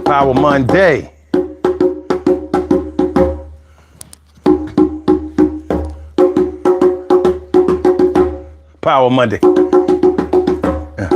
Power Monday. Power Monday. Yeah.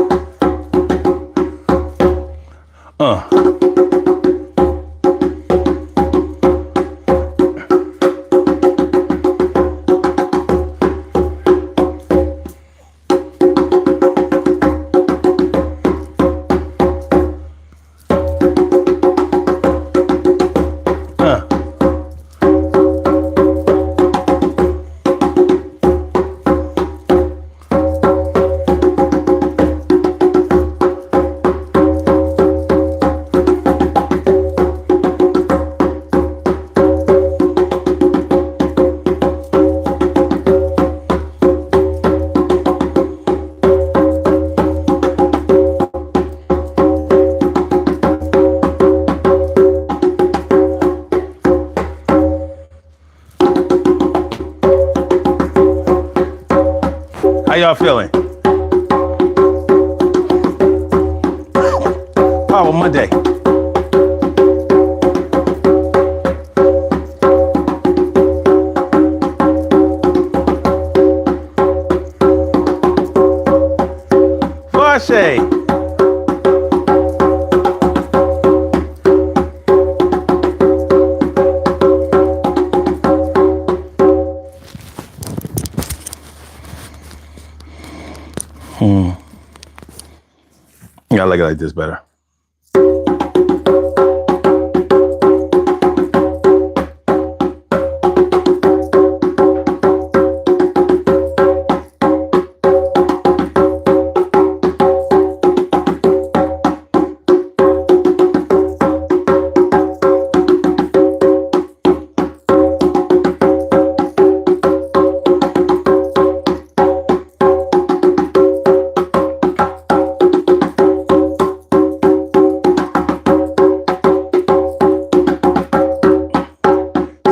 How y'all feeling? Power Monday. Fashe. Yeah, I like it like this better.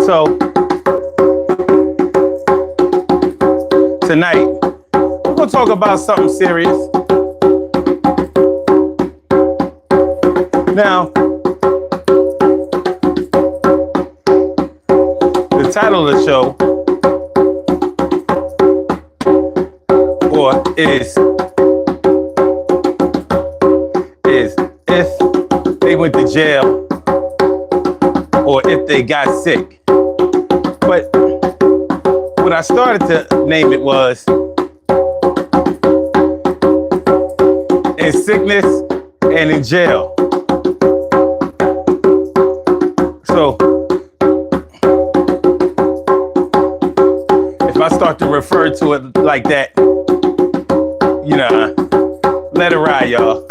So tonight, we're gonna talk about something serious. Now, the title of the show is if they went to jail or if they got sick. But what I started to name it was in sickness and in jail. So if I start to refer to it like that, you know, let it ride, y'all.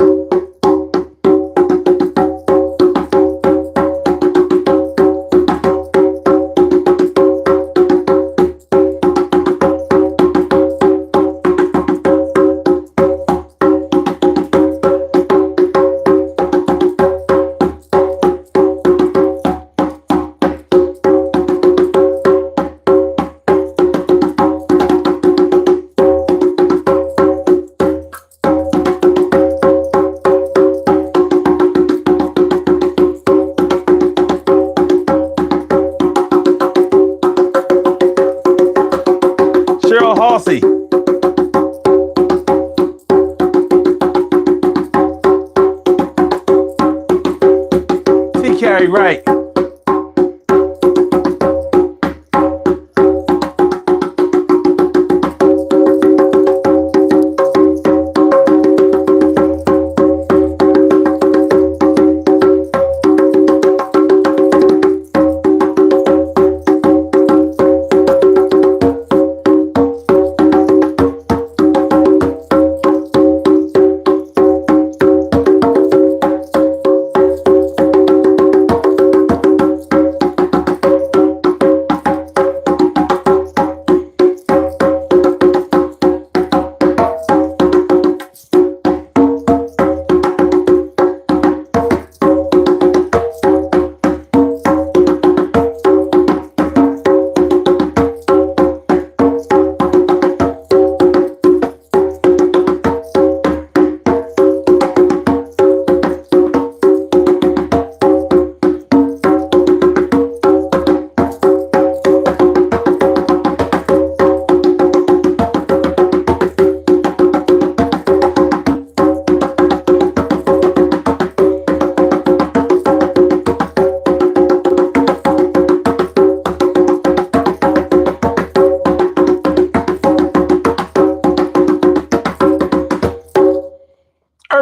Halsey. T. Carey Wright.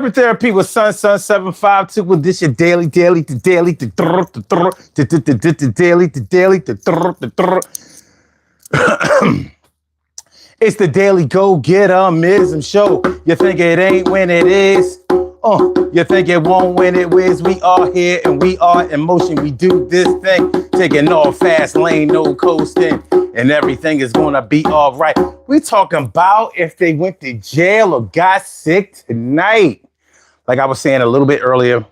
Urban Therapy with Sun 752 with this your daily. It's the daily go-get-em-ism show. You think it ain't when it is. You think it won't when it whiz. We are here and we are in motion. We do this thing, taking off fast lane, no coasting, and everything is gonna be all right. We talking about if they went to jail or got sick tonight. Like I was saying a little bit earlier,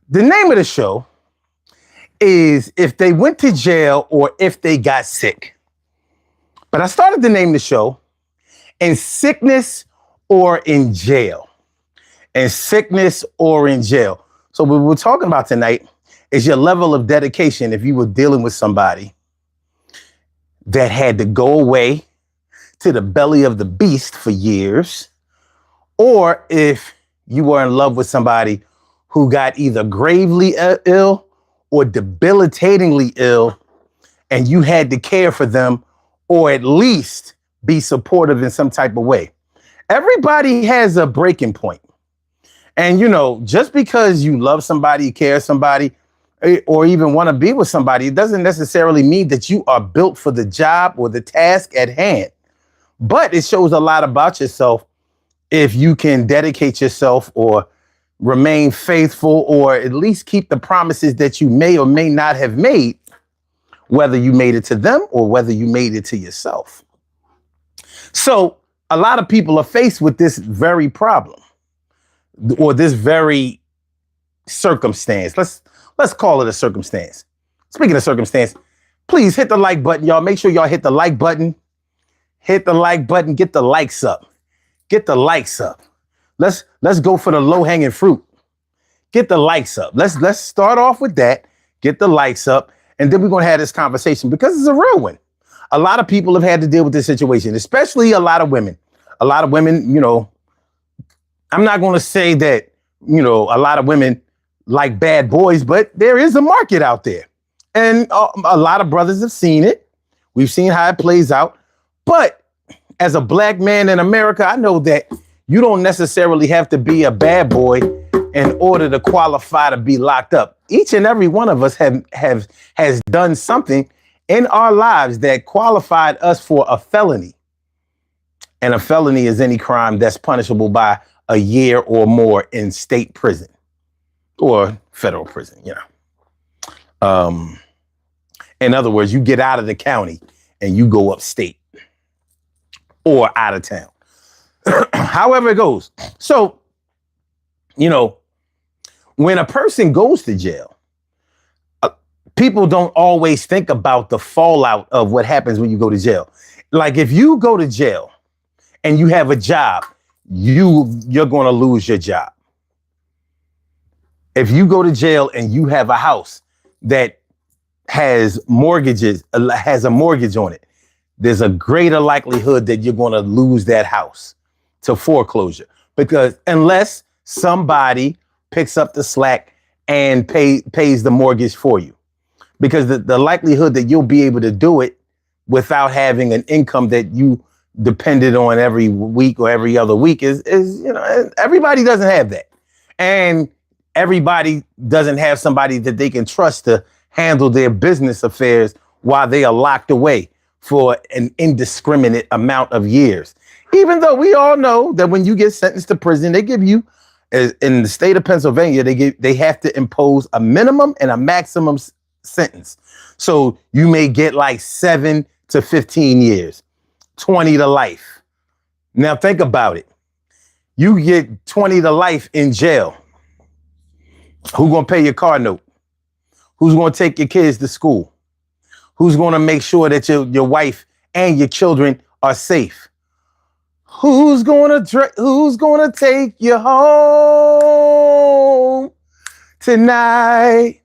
the name of the show is if they went to jail or if they got sick. But I started to name the show in sickness or in jail. In sickness or in jail. So what we're talking about tonight is your level of dedication if you were dealing with somebody that had to go away to the belly of the beast for years, or if you were in love with somebody who got either gravely ill or debilitatingly ill, and you had to care for them or at least be supportive in some type of way. Everybody has a breaking point. And, you know, just because you love somebody, care somebody, or even want to be with somebody, it doesn't necessarily mean that you are built for the job or the task at hand. But it shows a lot about yourself if you can dedicate yourself or remain faithful or at least keep the promises that you may or may not have made, whether you made it to them or whether you made it to yourself. So a lot of people are faced with this very problem or this very circumstance. Let's call it a circumstance. Speaking of circumstance, please hit the like button, y'all. Make sure y'all hit the like button. Hit the like button. Get the likes up. Get the likes up. Let's go for the low-hanging fruit. Get the likes up. Let's start off with that. Get the likes up. And then we're going to have this conversation because it's a real one. A lot of people have had to deal with this situation, especially a lot of women. A lot of women, you know, I'm not going to say that, you know, a lot of women like bad boys, but there is a market out there. And a lot of brothers have seen it. We've seen how it plays out. But as a black man in America, I know that you don't necessarily have to be a bad boy in order to qualify to be locked up. Each and every one of us has done something in our lives that qualified us for a felony. And a felony is any crime that's punishable by a year or more in state prison or federal prison, you know. In other words, you get out of the county and you go upstate or out of town. However it goes. So, you know, when a person goes to jail, people don't always think about the fallout of what happens when you go to jail. Like if you go to jail and you have a job, you're going to lose your job. If you go to jail and you have a house that has a mortgage on it, there's a greater likelihood that you're going to lose that house to foreclosure, because unless somebody picks up the slack and pays the mortgage for you, because the likelihood that you'll be able to do it without having an income that you depended on every week or every other week is, you know, everybody doesn't have that. And everybody doesn't have somebody that they can trust to handle their business affairs while they are locked away for an indiscriminate amount of years. Even though we all know that when you get sentenced to prison, they give you, in the state of Pennsylvania, they have to impose a minimum and a maximum sentence. So you may get like 7 to 15 years, 20 to life. Now think about it. You get 20 to life in jail. Who's going to pay your car note? Who's going to take your kids to school? Who's going to make sure that your wife and your children are safe? Who's going to take you home tonight?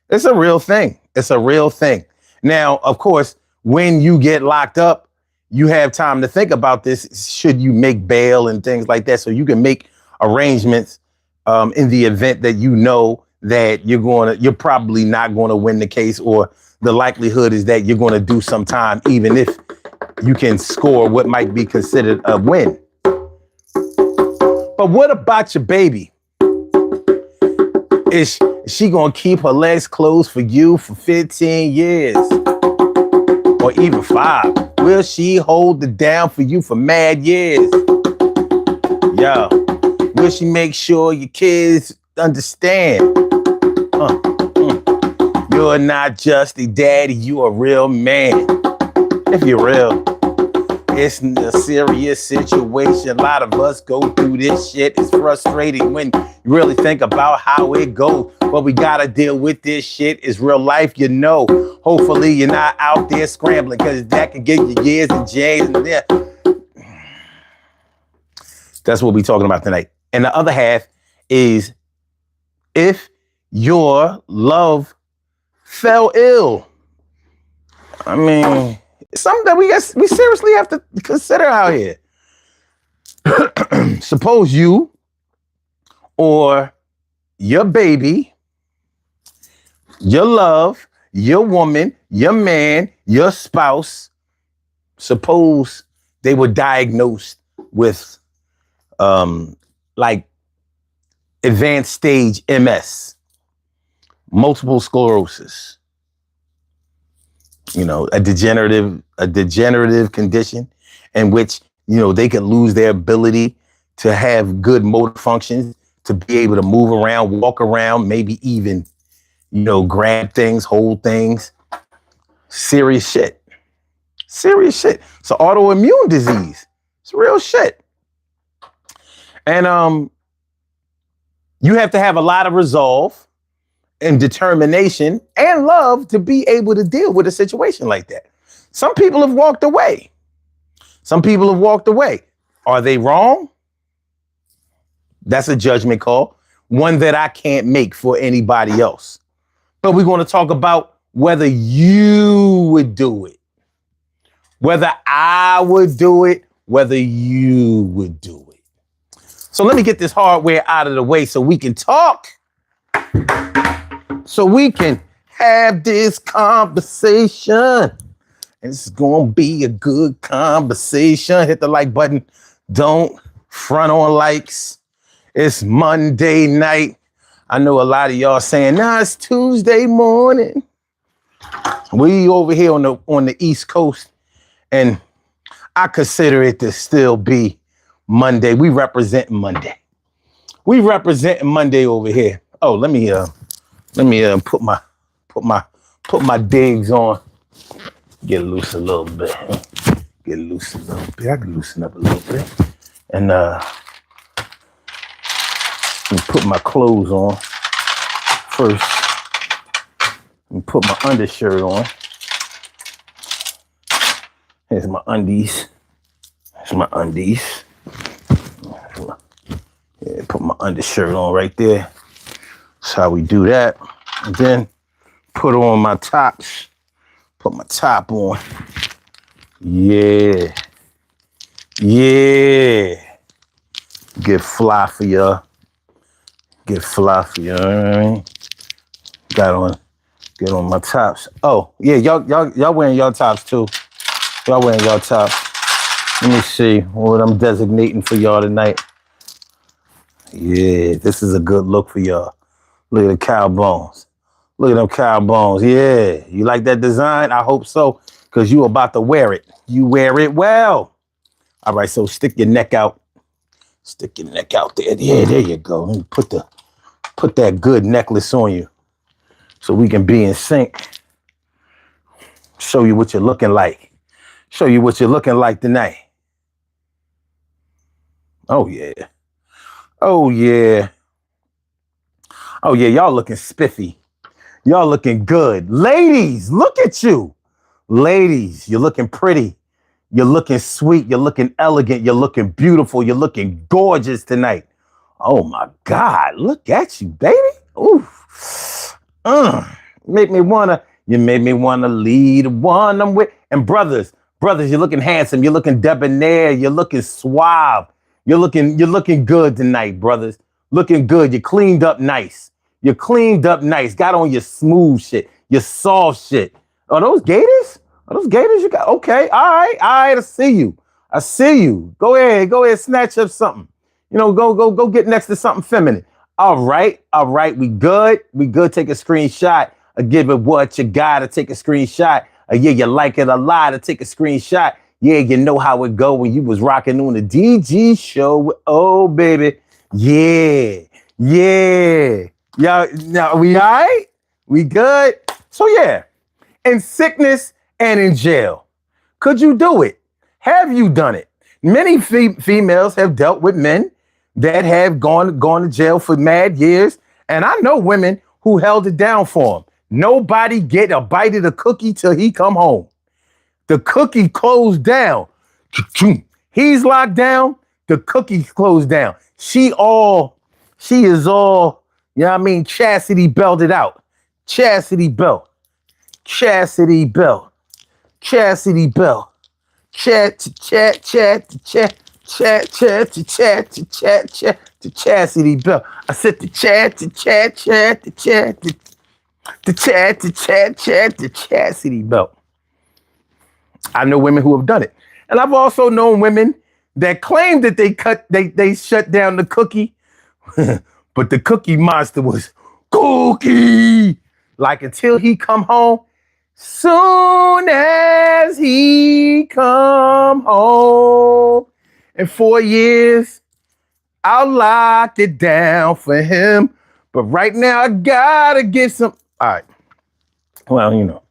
It's a real thing. It's a real thing. Now, of course, when you get locked up, you have time to think about this. Should you make bail and things like that, so you can make arrangements in the event that you know that you're probably not going to win the case, or the likelihood is that you're going to do some time, even if you can score what might be considered a win. But But what about your baby? Is she gonna keep her legs closed for you for 15 years? Or even 5? Will she hold it down for you for mad years? Yo, will she make sure your kids understand? You're not just a daddy, you a real man. If you're real. It's a serious situation. A lot of us go through this shit. It's frustrating when you really think about how it goes. But we gotta deal with this shit. It's real life, you know. Hopefully you're not out there scrambling, because that can get you years and jails and there. That's what we're talking about tonight. And the other half is if your love fell ill. I mean, it's something that we seriously have to consider out here. Suppose you or your baby, your love, your woman, your man, your spouse, suppose they were diagnosed with like advanced stage MS, multiple sclerosis. You know, a degenerative condition in which, you know, they can lose their ability to have good motor functions, to be able to move around, walk around, maybe even, you know, grab things, hold things. Serious shit. Serious shit. It's an autoimmune disease. It's real shit. And you have to have a lot of resolve and determination and love to be able to deal with a situation like that. Some people have walked away. Some people have walked away. Are they wrong? That's a judgment call, one that I can't make for anybody else. But we're going to talk about whether you would do it, whether I would do it, whether you would do it. So let me get this hardware out of the way so we can talk. So we can have this conversation. And it's going to be a good conversation. Hit the like button. Don't front on likes. It's Monday night. I know a lot of y'all saying, nah, it's Tuesday morning. We over here on the East Coast, and I consider it to still be Monday. We represent Monday. We represent Monday over here. Oh, let me put my digs on. Get loose a little bit. Get loose a little bit. I can loosen up a little bit. And put my clothes on first. And put my undershirt on. Here's my undies. Here's my undies. Yeah, put my undershirt on right there. That's how we do that. And then put on my tops. Put my top on. Yeah. Yeah. Get fly for y'all. Get fly for y'all. All right? Get on my tops. Oh, yeah, y'all wearing y'all tops too. Y'all wearing y'all tops. Let me see what I'm designating for y'all tonight. Yeah, this is a good look for y'all. Look at the cow bones. Look at them cow bones. Yeah, you like that design? I hope so, because you about to wear it. You wear it well. All right, so stick your neck out. Stick your neck out there. Yeah, there you go. Let me put that good necklace on you so we can be in sync. Show you what you're looking like. Show you what you're looking like tonight. Oh, yeah. Oh, yeah. Oh, yeah, y'all looking spiffy. Y'all looking good. Ladies, look at you. Ladies, you're looking pretty. You're looking sweet. You're looking elegant. You're looking beautiful. You're looking gorgeous tonight. Oh, my God. Look at you, baby. Ooh. You made me want to lead one I'm with. And brothers, you're looking handsome. You're looking debonair. You're looking suave. You're looking good tonight, brothers. Looking good. You cleaned up nice. You cleaned up nice. Got on your smooth shit, your soft shit. Are those gators? Are those gators you got? Okay. All right. I see you. Go ahead. Snatch up something. Go get next to something feminine. All right. We good. Take a screenshot. Give it what you gotta. Take a screenshot. Yeah, you like it a lot. To take a screenshot. Yeah, you know how it go when you was rocking on the DG show. Oh, baby. Yeah. Now we all right? We good? So yeah, in sickness and in jail. Could you do it? Have you done it? Many females have dealt with men that have gone to jail for mad years. And I know women who held it down for them. Nobody get a bite of the cookie till he come home. The cookie closed down. He's locked down. The cookie closed down. She is all, you know what I mean? Chastity belted out. Chastity belt. Chastity belt. Chastity belt. Chastity belt. I said the chastity belt. I know women who have done it. And I've also known women that claim that they shut down the cookie, but the cookie monster was cookie. Like until he come home, soon as he come home, in 4 years, I'll lock it down for him. But right now, I gotta get some. All right. Well,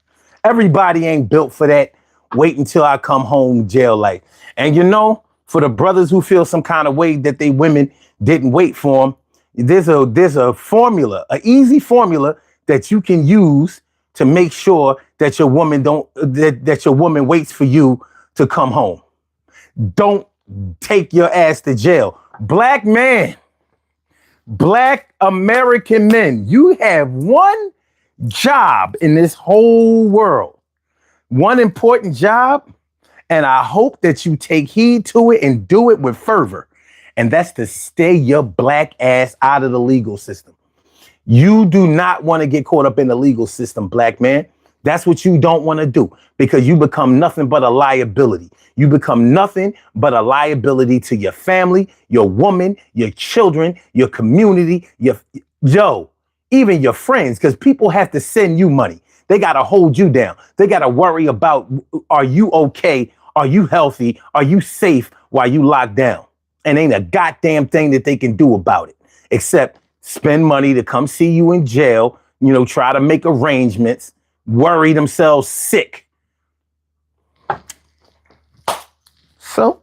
everybody ain't built for that. Wait until I come home jail life. And for the brothers who feel some kind of way that they women didn't wait for them, there's a formula, an easy formula that you can use to make sure that your woman that your woman waits for you to come home. Don't take your ass to jail. Black man, Black American men, you have one job in this whole world. One important job, and I hope that you take heed to it and do it with fervor. And that's to stay your black ass out of the legal system. You do not want to get caught up in the legal system, black man. That's what you don't want to do, because you become nothing but a liability. You become nothing but a liability to your family, your woman, your children, your community, even your friends, because people have to send you money. They got to hold you down. They got to worry about, are you okay? Are you healthy? Are you safe while you locked down? And ain't a goddamn thing that they can do about it, except spend money to come see you in jail, try to make arrangements, worry themselves sick. So,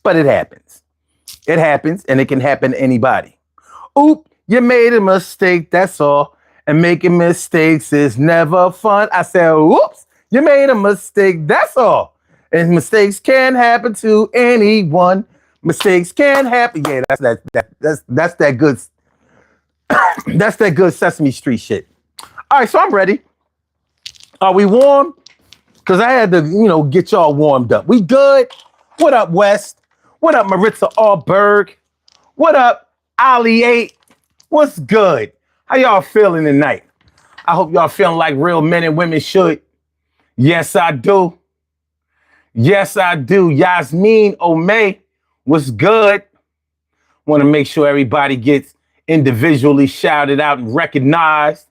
but it happens. It happens, and it can happen to anybody. Oop, you made a mistake, that's all. And making mistakes is never fun. I said, oops, you made a mistake, that's all. And mistakes can happen to anyone. Mistakes can happen. Yeah, that's that good. That's that good Sesame Street shit. All right, so I'm ready. Are we warm? Because I had to, get y'all warmed up. We good? What up, West? What up, Maritza Allberg? What up, Ali 8? What's good? How y'all feeling tonight? I hope y'all feeling like real men and women should. Yes, I do. Yes, I do. Yasmin Omey, what's good? Want to make sure everybody gets individually shouted out and recognized.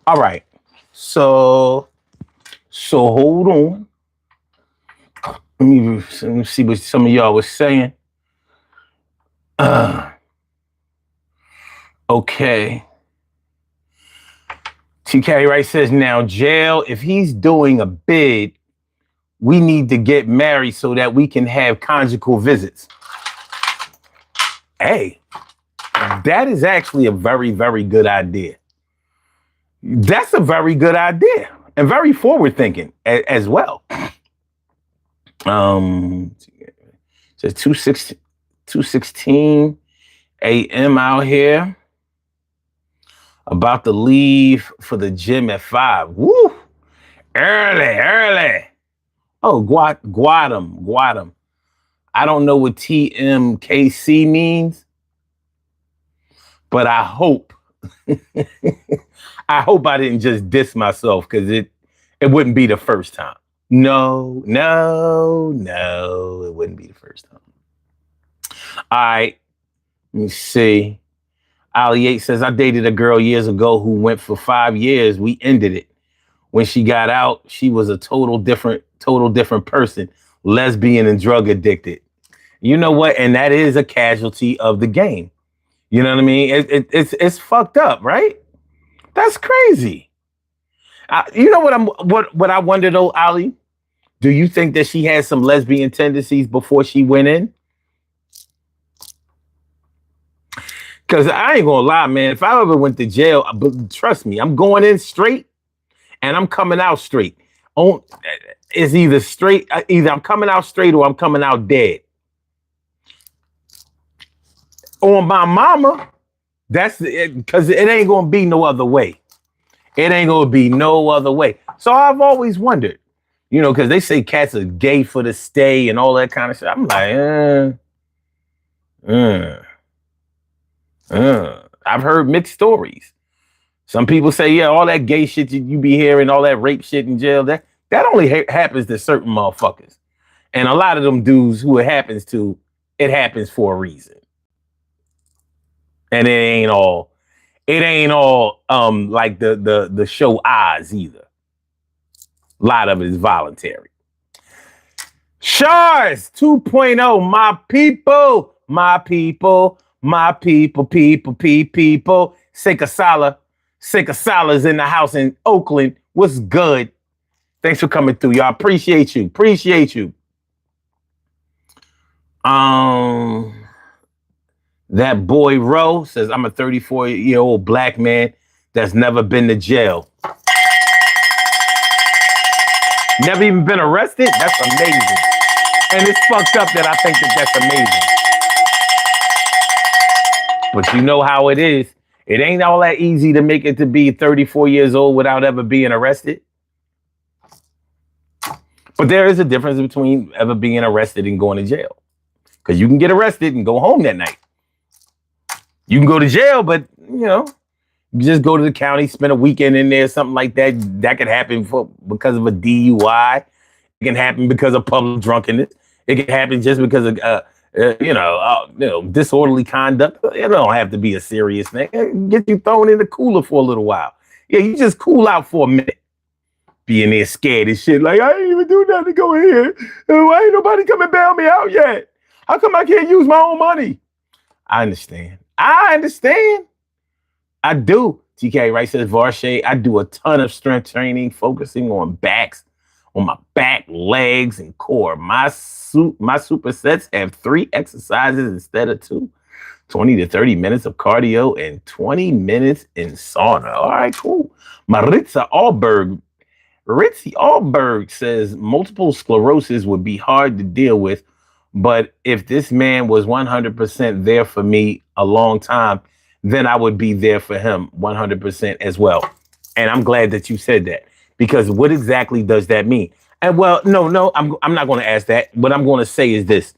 All right. So hold on. Let me see what some of y'all was saying. Okay. TK Wright says, now jail, if he's doing a bid, we need to get married so that we can have conjugal visits. Hey, that is actually a very, very good idea. That's a very good idea and very forward thinking as well. Says 2:16 a.m. out here. About to leave for the gym at 5. Woo! Early. Oh, Guadam. I don't know what TMKC means, but I hope I didn't just diss myself, because it wouldn't be the first time. No, it wouldn't be the first time. All right, let me see. Ali 8 says, I dated a girl years ago who went for 5 years. We ended it. When she got out, she was a total different person, lesbian and drug addicted. You know what? And that is a casualty of the game. You know what I mean? It's fucked up, right? That's crazy. You know what I wonder though, Ali? Do you think that she had some lesbian tendencies before she went in? Because I ain't gonna lie, man. If I ever went to jail, but trust me, I'm going in straight and I'm coming out straight. It's either straight, either I'm coming out straight or I'm coming out dead. On my mama, that's because it ain't gonna be no other way. It ain't gonna be no other way. So I've always wondered, you know, because they say cats are gay for the stay and all that kind of shit. I'm like, I've heard mixed stories. Some people say, yeah, all that gay shit you be hearing, all that rape shit in jail, that only happens to certain motherfuckers. And a lot of them dudes who it happens to, it happens for a reason. And it ain't all like the show Oz either. A lot of it is voluntary. Shars 2.0, my people. Seika Sala's in the house in Oakland. What's good? Thanks for coming through, y'all. Appreciate you. That boy Roe says, I'm a 34-year-old black man that's never been to jail. Never even been arrested? That's amazing. And it's fucked up that I think that's amazing. But you know how it is. It ain't all that easy to make it to be 34 years old without ever being arrested. But there is a difference between ever being arrested and going to jail. Because you can get arrested and go home that night. You can go to jail, but, you know, you just go to the county, spend a weekend in there, something like that. That could happen because of a DUI. It can happen because of public drunkenness. It can happen just because of, disorderly conduct. It don't have to be a serious thing. Get you thrown in the cooler for a little while. Yeah, you just cool out for a minute. Being there scared and shit. Like, I ain't even do nothing to go in here. Why ain't nobody come and bail me out yet? How come I can't use my own money? I understand. I do. TK Wright says, Varshay, I do a ton of strength training, focusing on my back, legs, and core. My supersets have 3 exercises instead of 2. 20 to 30 minutes of cardio and 20 minutes in sauna. All right, cool. Ritzy Allberg says, multiple sclerosis would be hard to deal with, but if this man was 100% there for me a long time, then I would be there for him 100% as well. And I'm glad that you said that, because what exactly does that mean? And well, no, I'm not going to ask that. What I'm going to say is this.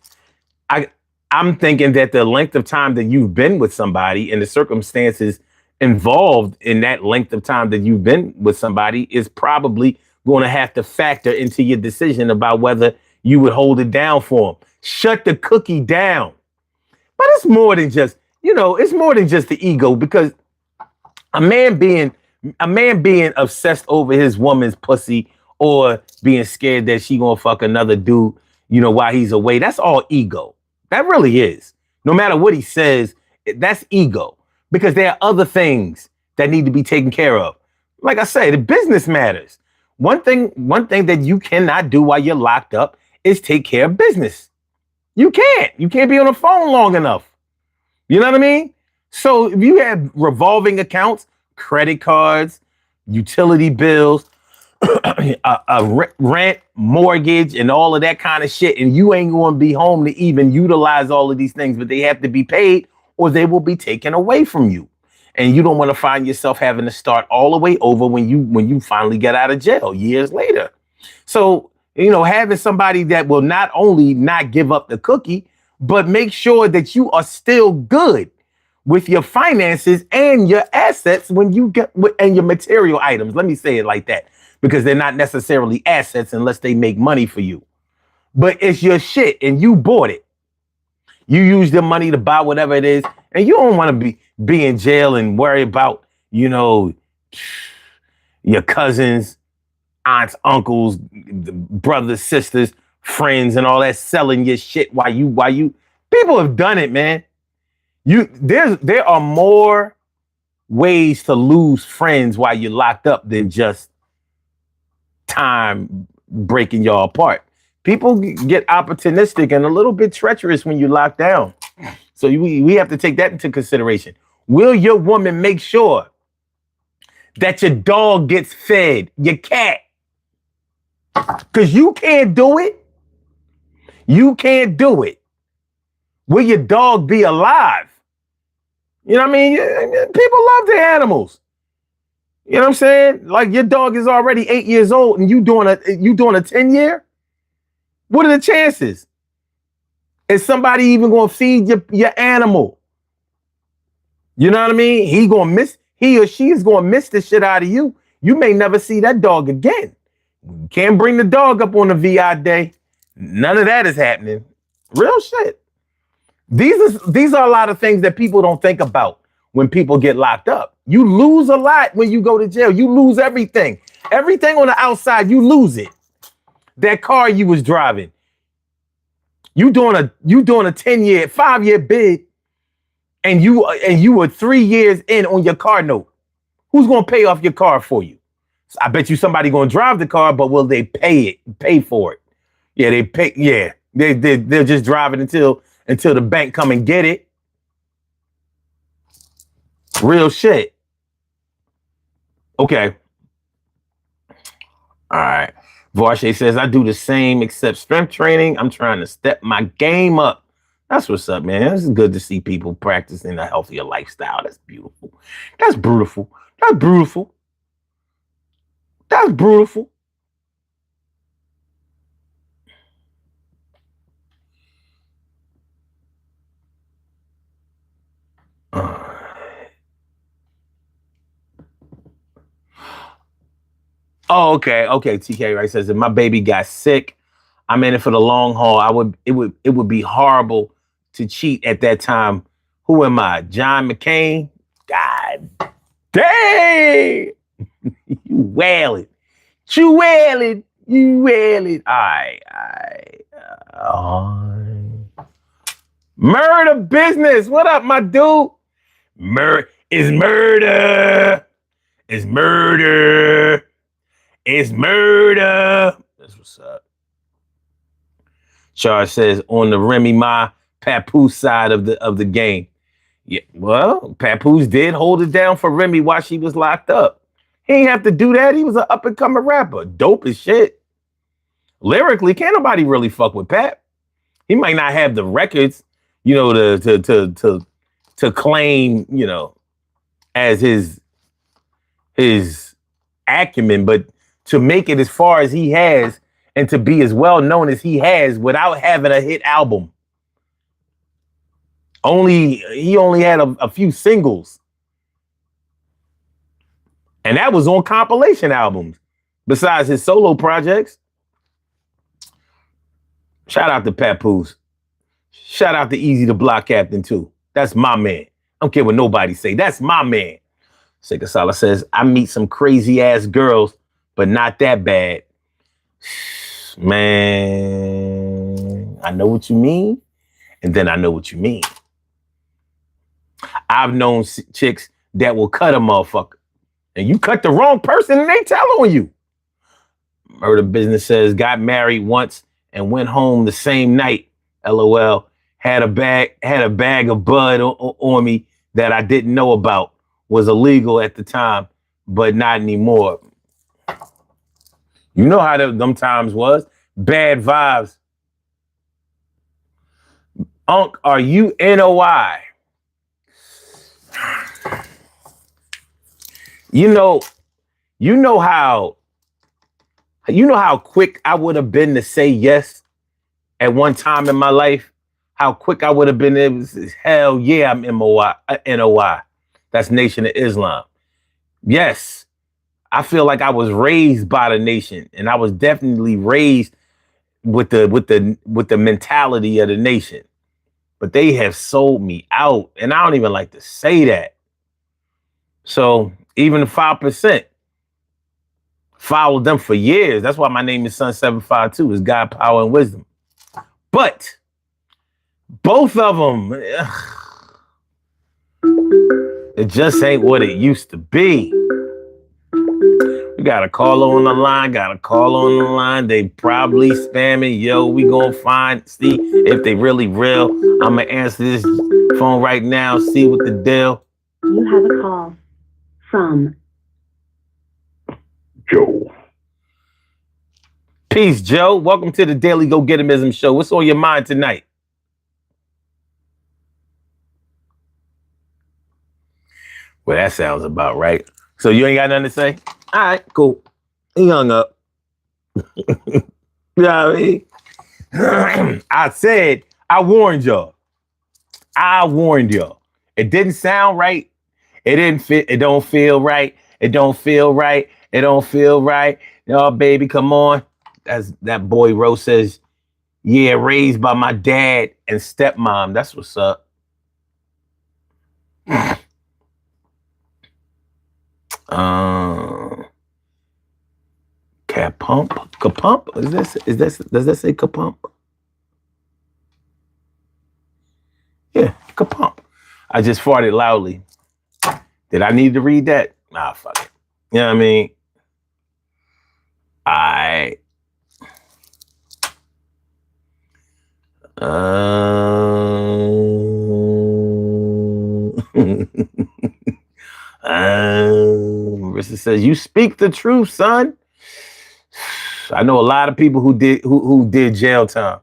I'm thinking that the length of time that you've been with somebody and the circumstances involved in that length of time that you've been with somebody is probably going to have to factor into your decision about whether you would hold it down for them. Shut the cookie down. But it's more than just, it's more than just the ego, because a man being obsessed over his woman's pussy or being scared that she gonna fuck another dude, while he's away, that's all ego. That really is. No matter what he says, that's ego, because there are other things that need to be taken care of. Like I say, the business matters. One thing that you cannot do while you're locked up is take care of business. You can't be on the phone long enough. You know what I mean? So if you have revolving accounts, credit cards, utility bills, rent, mortgage, and all of that kind of shit, and you ain't going to be home to even utilize all of these things, but they have to be paid or they will be taken away from you. And you don't want to find yourself having to start all the way over when you finally get out of jail years later. So, having somebody that will not only not give up the cookie, but make sure that you are still good with your finances and your assets and your material items. Let me say it like that, because they're not necessarily assets unless they make money for you. But it's your shit and you bought it. You use the money to buy whatever it is, and you don't want to be in jail and worry about, your cousins, aunts, uncles, brothers, sisters, friends, and all that selling your shit while you people have done it, man. There are more ways to lose friends while you're locked up than just time breaking y'all apart. People get opportunistic and a little bit treacherous when you're locked down. So we have to take that into consideration. Will your woman make sure that your dog gets fed, your cat? Because you can't do it. You can't do it. Will your dog be alive? You know what I mean? People love their animals. You know what I'm saying? Like your dog is already 8 years old and you doing a 10-year? What are the chances? Is somebody even going to feed your animal? You know what I mean? He or she is going to miss the shit out of you. You may never see that dog again. Can't bring the dog up on the VI day. None of that is happening. Real shit. These are a lot of things that people don't think about when people get locked up. You lose a lot when you go to jail. You lose everything. Everything on the outside, you lose it. That car you was driving. You doing a 10-year, 5-year bid, and you were 3 years in on your car note. Who's gonna pay off your car for you? I bet you somebody gonna drive the car, but will they pay for it? Yeah, they pay. Yeah, they'll just drive it until the bank come and get it. Real shit. Okay. All right. Varshay says, I do the same except strength training. I'm trying to step my game up. That's what's up, man. It's good to see people practicing a healthier lifestyle. That's beautiful. That's beautiful. That's beautiful. That's beautiful. Oh, okay. TK right says, if my baby got sick, I'm in it for the long haul. It would be horrible to cheat at that time. Who am I? John McCain? God dang! You wailing. You wailing. All right. Murder business. What up, my dude? Murder. It's murder. That's what's up. Charles says, on the Remy Ma Papoose side of the game. Yeah, well, Papoose did hold it down for Remy while she was locked up. He didn't have to do that. He was an up-and-coming rapper. Dope as shit. Lyrically, can't nobody really fuck with Pap. He might not have the records, to claim, as his acumen, but to make it as far as he has and to be as well known as he has without having a hit album. He only had a few singles. And that was on compilation albums, besides his solo projects. Shout out to Papoose. Shout out to Easy the Block Captain, too. That's my man. I don't care what nobody say. That's my man. Sikasala says, I meet some crazy ass girls, but not that bad. Man, I know what you mean. And then I know what you mean. I've known chicks that will cut a motherfucker. And you cut the wrong person and they tell on you. Murder Business says, got married once and went home the same night. LOL. Had a bag of bud on me that I didn't know about. Was illegal at the time, but not anymore. You know how them times was. Bad vibes. Unc, are you NOI? You know how quick I would have been to say yes at one time in my life? How quick I would have been able to say, hell yeah, I'm NOI. That's Nation of Islam. Yes, I feel like I was raised by the nation, and I was definitely raised with the mentality of the nation. but they have sold me out. And I don't even like to say that. So even the 5% followed them for years. That's why my name is Sun 752, is God, power, and wisdom. But both of them, it just ain't what it used to be. We got a caller on the line. They probably spamming. Yo, we gonna see if they really real. I'm gonna answer this phone right now, see what the deal. You have a call from Joe. Peace, Joe. Welcome to the Daily Go Getimism Show. What's on your mind tonight? Well, that sounds about right. So you ain't got nothing to say? All right, cool. He hung up. You know what I mean? I said, I warned y'all. It didn't sound right. It didn't fit. It don't feel right. It don't feel right. Oh, baby, come on. As that boy Rose says, yeah, raised by my dad and stepmom. That's what's up. Kapump? Does that say kapump? Yeah, kapump. I just farted loudly. Did I need to read that? Nah, fuck it. You know what I mean? Marissa says, you speak the truth, son. I know a lot of people who did jail time.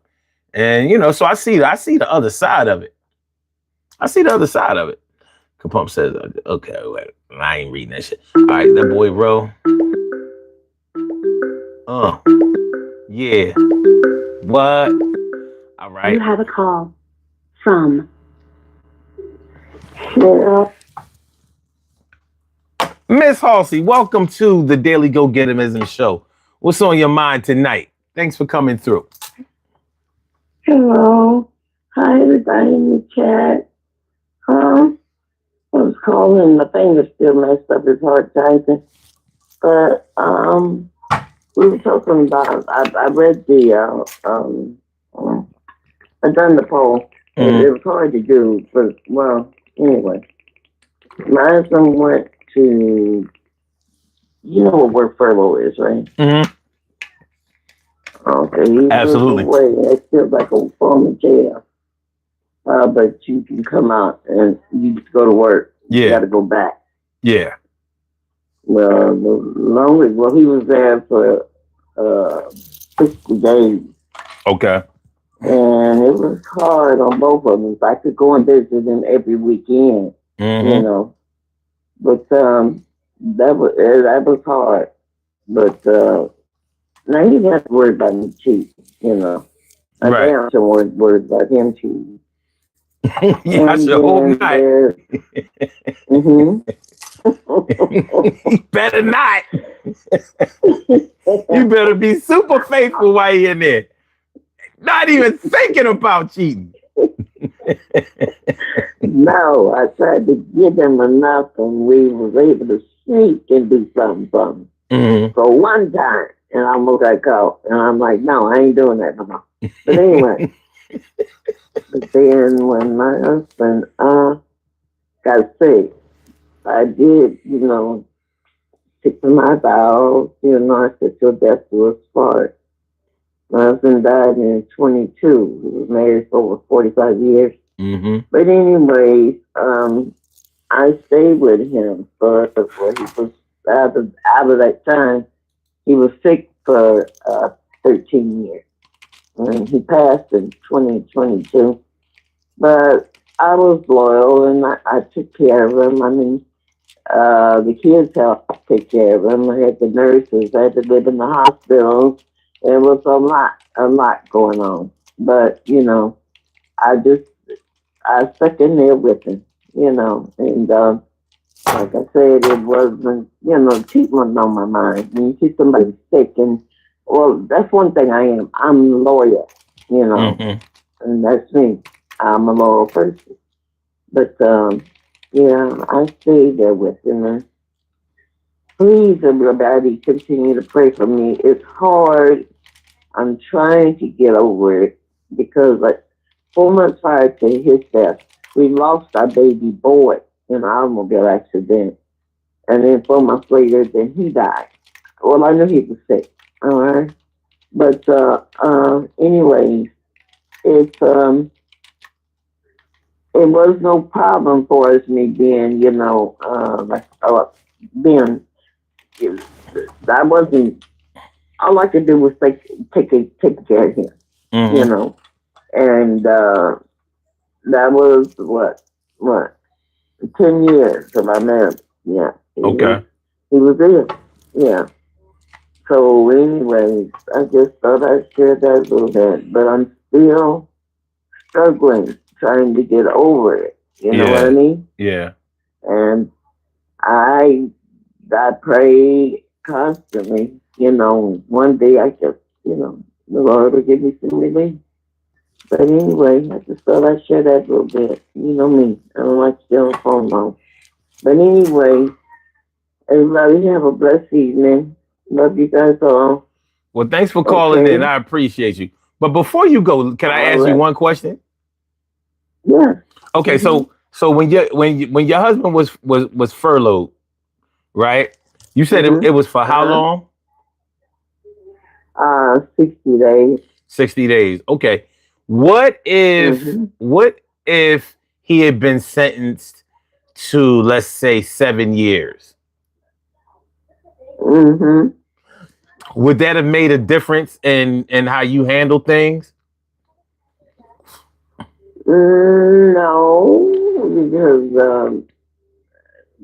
And you know, so I see the other side of it. Kapump says, okay, wait, I ain't reading that shit. All right, that boy Ro. Yeah. What? All right. You have a call from Miss Halsey. Welcome to the Daily Go Getimism Show. What's on your mind tonight? Thanks for coming through. Hello. Hi, everybody in the chat. I was calling. My finger's still messed up. It's hard typing. But we were talking about, I read I done the poll. It was hard to do, but, well, anyway. My husband went to, you know what work furlough is, right? Mm-hmm. Okay, he absolutely. Away. It's still like a form of jail. But you can come out and you just go to work. Yeah. You got to go back. Yeah. Well, he was there for 60 days. Okay. And it was hard on both of them. I could go and visit him every weekend, you know. But that was hard. But now you don't have to worry about me cheating, you know. I damn sure worried about him cheating. Yeah, I should hope not. You better not. You better be super faithful while you're in there. Not even thinking about cheating. No, I tried to give him enough and we was able to sneak and do something. So one time, and I almost got caught. And I'm like, no, I ain't doing that no more. But anyway. But then when my husband got sick, I did, you know, stick to my vows. You know, I said, till death do us part. My husband died in 22. He was married for over 45 years. But anyways, I stayed with him for he was out of that time. He was sick for 13 years. And he passed in 2022. But I was loyal and I took care of him. I mean, the kids helped take care of him. I had the nurses. I had to live in the hospitals. There was a lot going on. But, you know, I stuck in there with him, you know. And like I said, it wasn't, you know, cheating wasn't on my mind. When you see somebody sick, and, well, that's one thing I am. I'm loyal, you know. And that's me. I'm a loyal person. But yeah, I stay there with him. And please, everybody, continue to pray for me. It's hard. I'm trying to get over it because, like, 4 months prior to his death, we lost our baby boy in an automobile accident. And then 4 months later, then he died. Well, I knew he was sick. All right. But anyways, it's it was no problem for us me being, being. I wasn't. All I could do was take care of him, and that was what 10 years of my marriage. Yeah. Okay. He was ill. Yeah. So, anyways, I just thought I'd share that a little bit, but I'm still struggling, trying to get over it. You know what I mean? Yeah. And I pray constantly. One day I just, the Lord will give me some relief. But anyway, I just thought I'd share that a little bit. You know me, I don't like to stay on the phone long. But anyway, everybody have a blessed evening. Love you guys all. Well, thanks for calling in. I appreciate you. But before you go, can I ask you one question? Yeah. Okay, so when your husband was furloughed, right? You said it was for how long? 60 days. 60 days. Okay. What if he had been sentenced to, let's say, 7 years? Would that have made a difference in how you handle things? No, because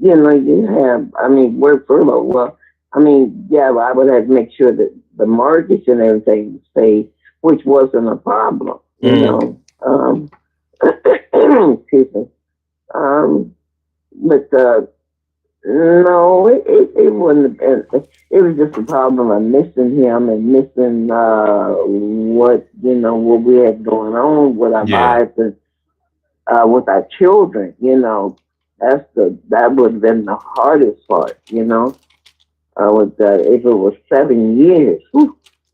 you have. We're furlough. Well, yeah, I would have to make sure that the mortgage and everything was paid, which wasn't a problem. Excuse me. But no, it wouldn't have been. It was just a problem of missing him and missing what we had going on with our lives and with our children. That would have been the hardest part. If it was 7 years,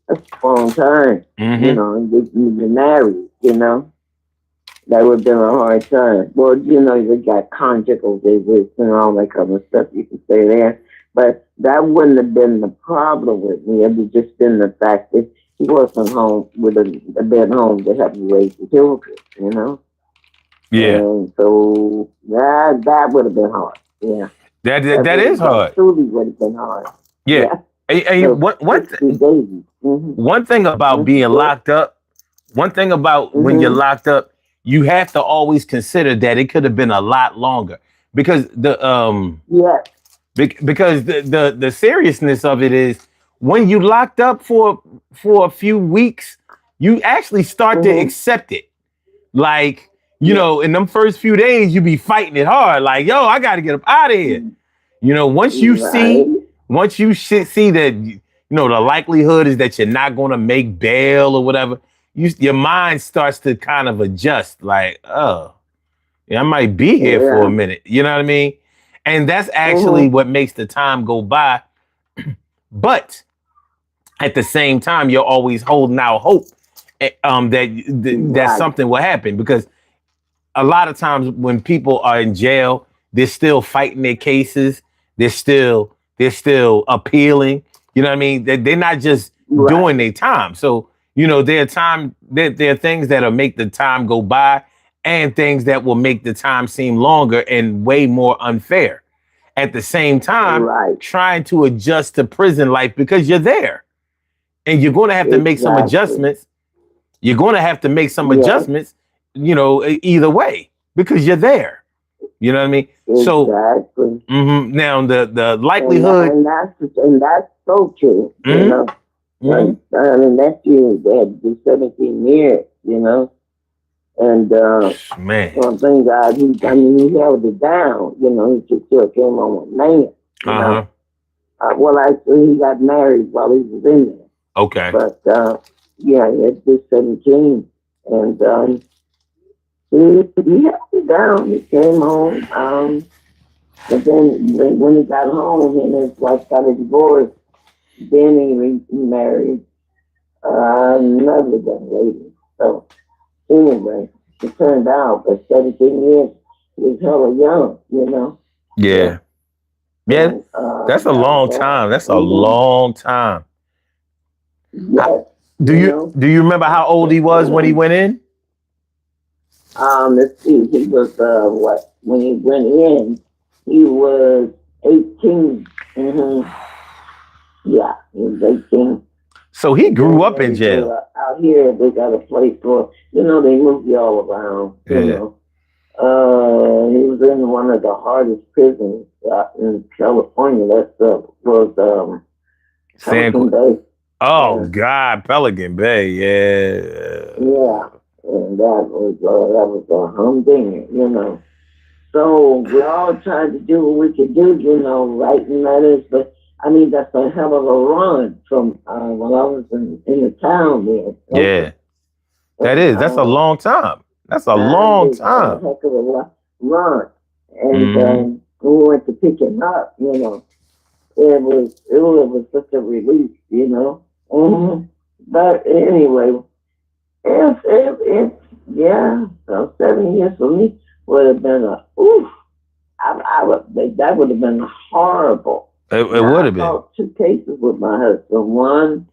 that's a long time. And you get married. That would have been a hard time. Well, you got conjugal visits and all that kind of stuff you can say there. But that wouldn't have been the problem with me. It would have just been the fact that he wasn't home with a bed home to help me raise the children, Yeah. And so that would have been hard. Yeah. That is hard. Truly would have been hard. Yeah. So, one thing about being locked up, one thing about when you're locked up, you have to always consider that it could have been a lot longer because the seriousness of it is when you locked up for a few weeks, you actually start to accept it. Like, in them first few days, you be fighting it hard. Like, yo, I got to get up out of here. Once you see that, the likelihood is that you're not going to make bail or whatever, your mind starts to kind of adjust. Like, oh, yeah, I might be here for a minute. You know what I mean? And that's actually what makes the time go by. But at the same time, you're always holding out hope that something will happen, because a lot of times when people are in jail, they're still fighting their cases. They're still appealing. You know what I mean? They're not just doing their time. So, there are things that'll make the time go by and things that will make the time seem longer and way more unfair. At the same time, trying to adjust to prison life because you're there. And you're going to have to make some adjustments. You're going to have to make some adjustments, either way, because you're there. You know what I mean? So now the likelihood, and that's so true. That year they had to do 17 years. And one thing God, he held it down. He just still came on a man. Well, actually, he got married while he was in there. Okay. But he had to do 17, and he held me down. He came home. But then when he got home, he and his wife got a divorce. Then he remarried another young lady. So anyway, it turned out that 17 years was hella young, you know. Yeah. Yeah. So, That's a long time. That's a long time. Yes. Do you remember how old he was when he went in? Let's see. He was what? When he went in, he was 18. Mm-hmm. Yeah, he was 18. So he grew up in jail. Out here, they got a place for, they move you all around, you know. He was in one of the hardest prisons in California. That was Pelican Bay. Oh God, Pelican Bay, yeah. Yeah, and that was a humdinger, you know. So we all tried to do what we could do, writing letters, but I mean that's a hell of a run from when I was in the town there. Yeah, that's a long time. That's a long time. A heck of a run, and we went to pick him up. It was such a relief, But anyway, so 7 years for me would have been that would have been horrible. It would have been. I fought 2 cases with my husband. One,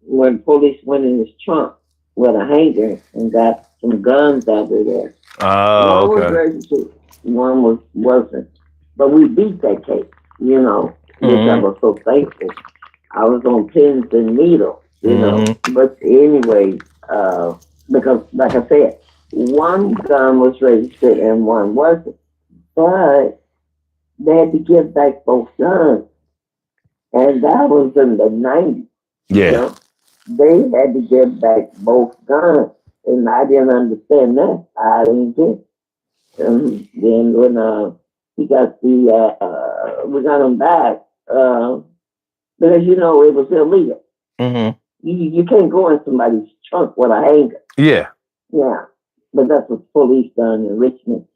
when police went in his trunk with a hanger and got some guns out of there. Oh, one was registered, one wasn't. But we beat that case, which I was so thankful. I was on pins and needles, But anyway, because like I said, one gun was registered and one wasn't. But they had to give back both guns. And that was in the 90s. Yeah. They had to give back both guns. And I didn't understand that. I didn't get it. And then when we got him back, because it was illegal. Mm-hmm. You can't go in somebody's trunk with a hanger. Yeah. Yeah. But that's what police done in Richmond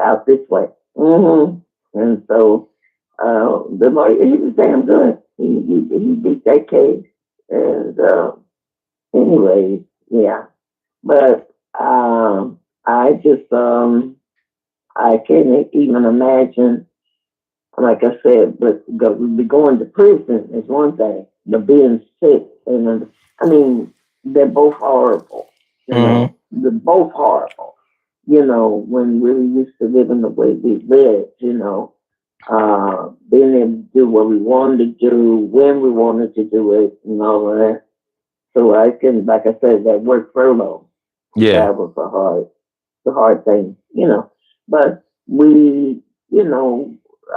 out this way. Mm-hmm. And so the lawyer, he was damn good. He beat that case. And anyway, yeah. But I just I can't even imagine, like I said, but going to prison is one thing, but being sick, and I mean, they're both horrible. They're both horrible. When we used to live in the way we lived, being able to do what we wanted to do, when we wanted to do it, and all of that. So I can, like I said, that work furlough. Yeah. That was the hard thing, But we,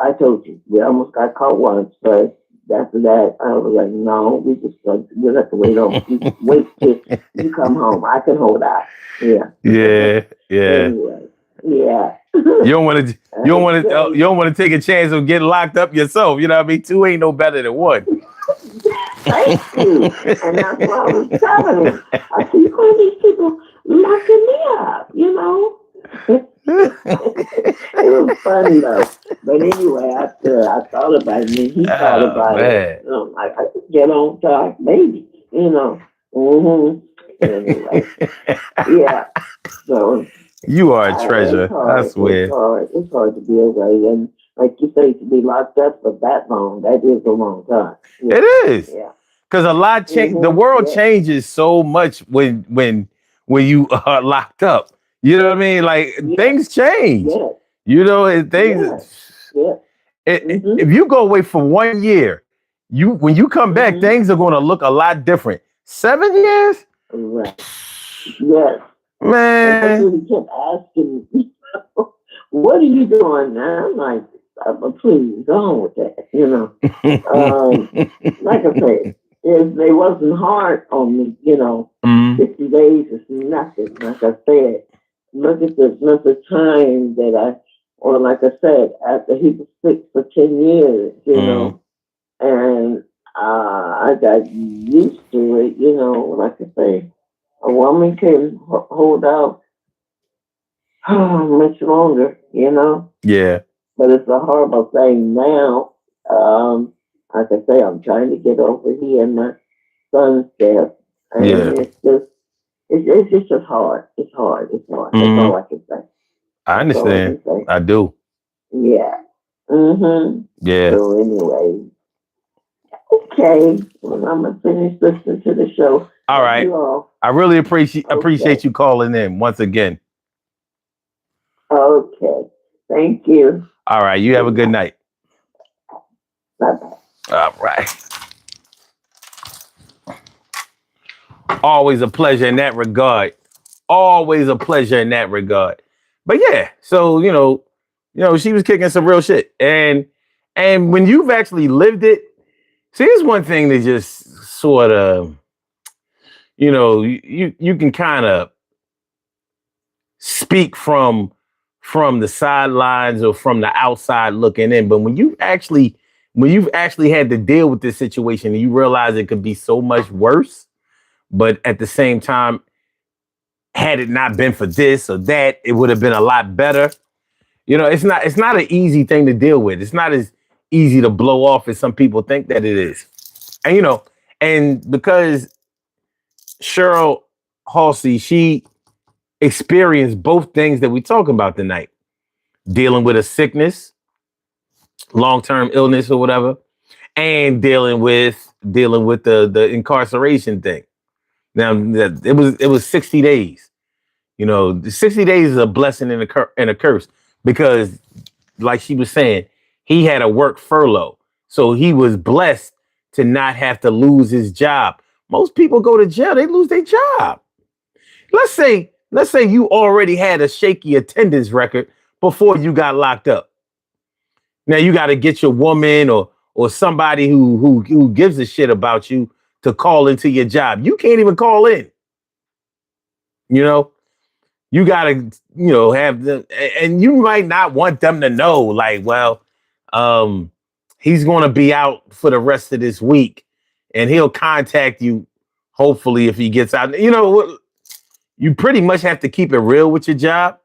I told you, we almost got caught once, but after that, I was like, no, we'll have to wait on. Wait till you come home. I can hold out. Yeah. Yeah. Yeah. Anyway, yeah. You don't want to take a chance of getting locked up yourself. You know what I mean? 2 ain't no better than 1. Thank you. And that's what I was telling him. I see all these people locking me up, It was funny though. But anyway, after I thought about it, and he thought about it. I could get on top, maybe, Anyway, yeah. So you are a treasure. I swear. It's hard to be away, and like you say, to be locked up for that long, that is a long time. Yeah. It is. Yeah. Because a lot change. The world changes so much when you are locked up. You know what I mean? Like things change. Yeah. Things. Yeah. If you go away for 1 year, when you come back, things are going to look a lot different. 7 years? Right. Yes. Man. He kept asking me, what are you doing now? I'm like, please, go on with that, Like I said, they wasn't hard on me, 50 days is nothing. Like I said, look at the length of time or like I said, after he was sick for 10 years, and I got used to it, like I say. One woman can hold out much longer, you know. Yeah. But it's a horrible thing now. Like I say, I'm trying to get over here my son's death, Yeah. and it's just hard. It's hard. It's hard. That's Mhm. all I can say. I That's all I understand. can say. I do. Yeah. Mhm. Yeah. So anyway, okay. Well, I'm gonna finish listening to the show. All right. You all. I really appreciate Okay. you calling in once again. Okay. Thank you. All right. You have a good night. Bye bye. All right. Always a pleasure in that regard. Always a pleasure in that regard. But yeah, so she was kicking some real shit. And when you've actually lived it, see, here's one thing that just sort of, you can kind of speak from the sidelines or from the outside looking in. But when you've actually had to deal with this situation and you realize it could be so much worse, but at the same time, had it not been for this or that, it would have been a lot better. It's not an easy thing to deal with. It's not as easy to blow off as some people think that it is. And because Cheryl Halsey, she experienced both things that we talk about tonight, dealing with a sickness, long-term illness or whatever, and dealing with the incarceration thing. Now it was 60 days. 60 days is a blessing and a curse because, like she was saying, he had a work furlough. So he was blessed to not have to lose his job. Most people go to jail, they lose their job. Let's say you already had a shaky attendance record before you got locked up. Now you got to get your woman or somebody who gives a shit about you to call into your job. You can't even call in. You got to, have and you might not want them to know, like, well, he's going to be out for the rest of this week and he'll contact you, hopefully, if he gets out. You pretty much have to keep it real with your job.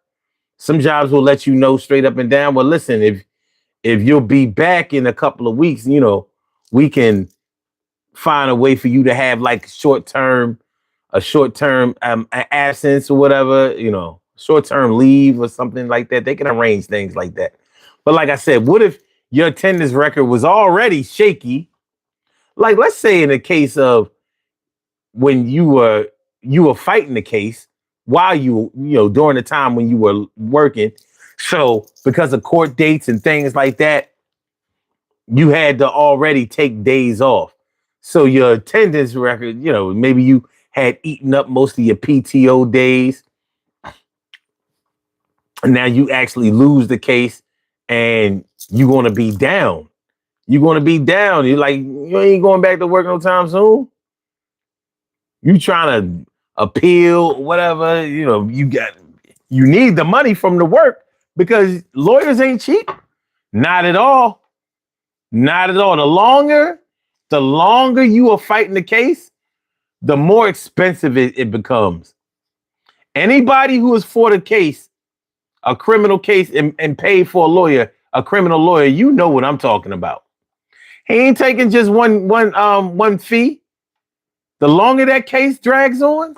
Some jobs will let you know straight up and down. Well, listen, if you'll be back in a couple of weeks, we can find a way for you to have like a short-term absence or whatever, short-term leave or something like that. They can arrange things like that. But like I said, what if your attendance record was already shaky? Like, let's say in the case of when you were fighting the case while during the time when you were working. So because of court dates and things like that, you had to already take days off. So your attendance record, maybe you had eaten up most of your PTO days. And now you actually lose the case and you're going to be down. You're going to be down. You're like, you ain't going back to work no time soon. You trying to appeal, whatever, you need the money from the work because lawyers ain't cheap. Not at all. Not at all. The longer you are fighting the case, the more expensive it becomes. Anybody who has fought a case, a criminal case, and paid for a criminal lawyer, you know what I'm talking about. He ain't taking just one fee. The longer that case drags on.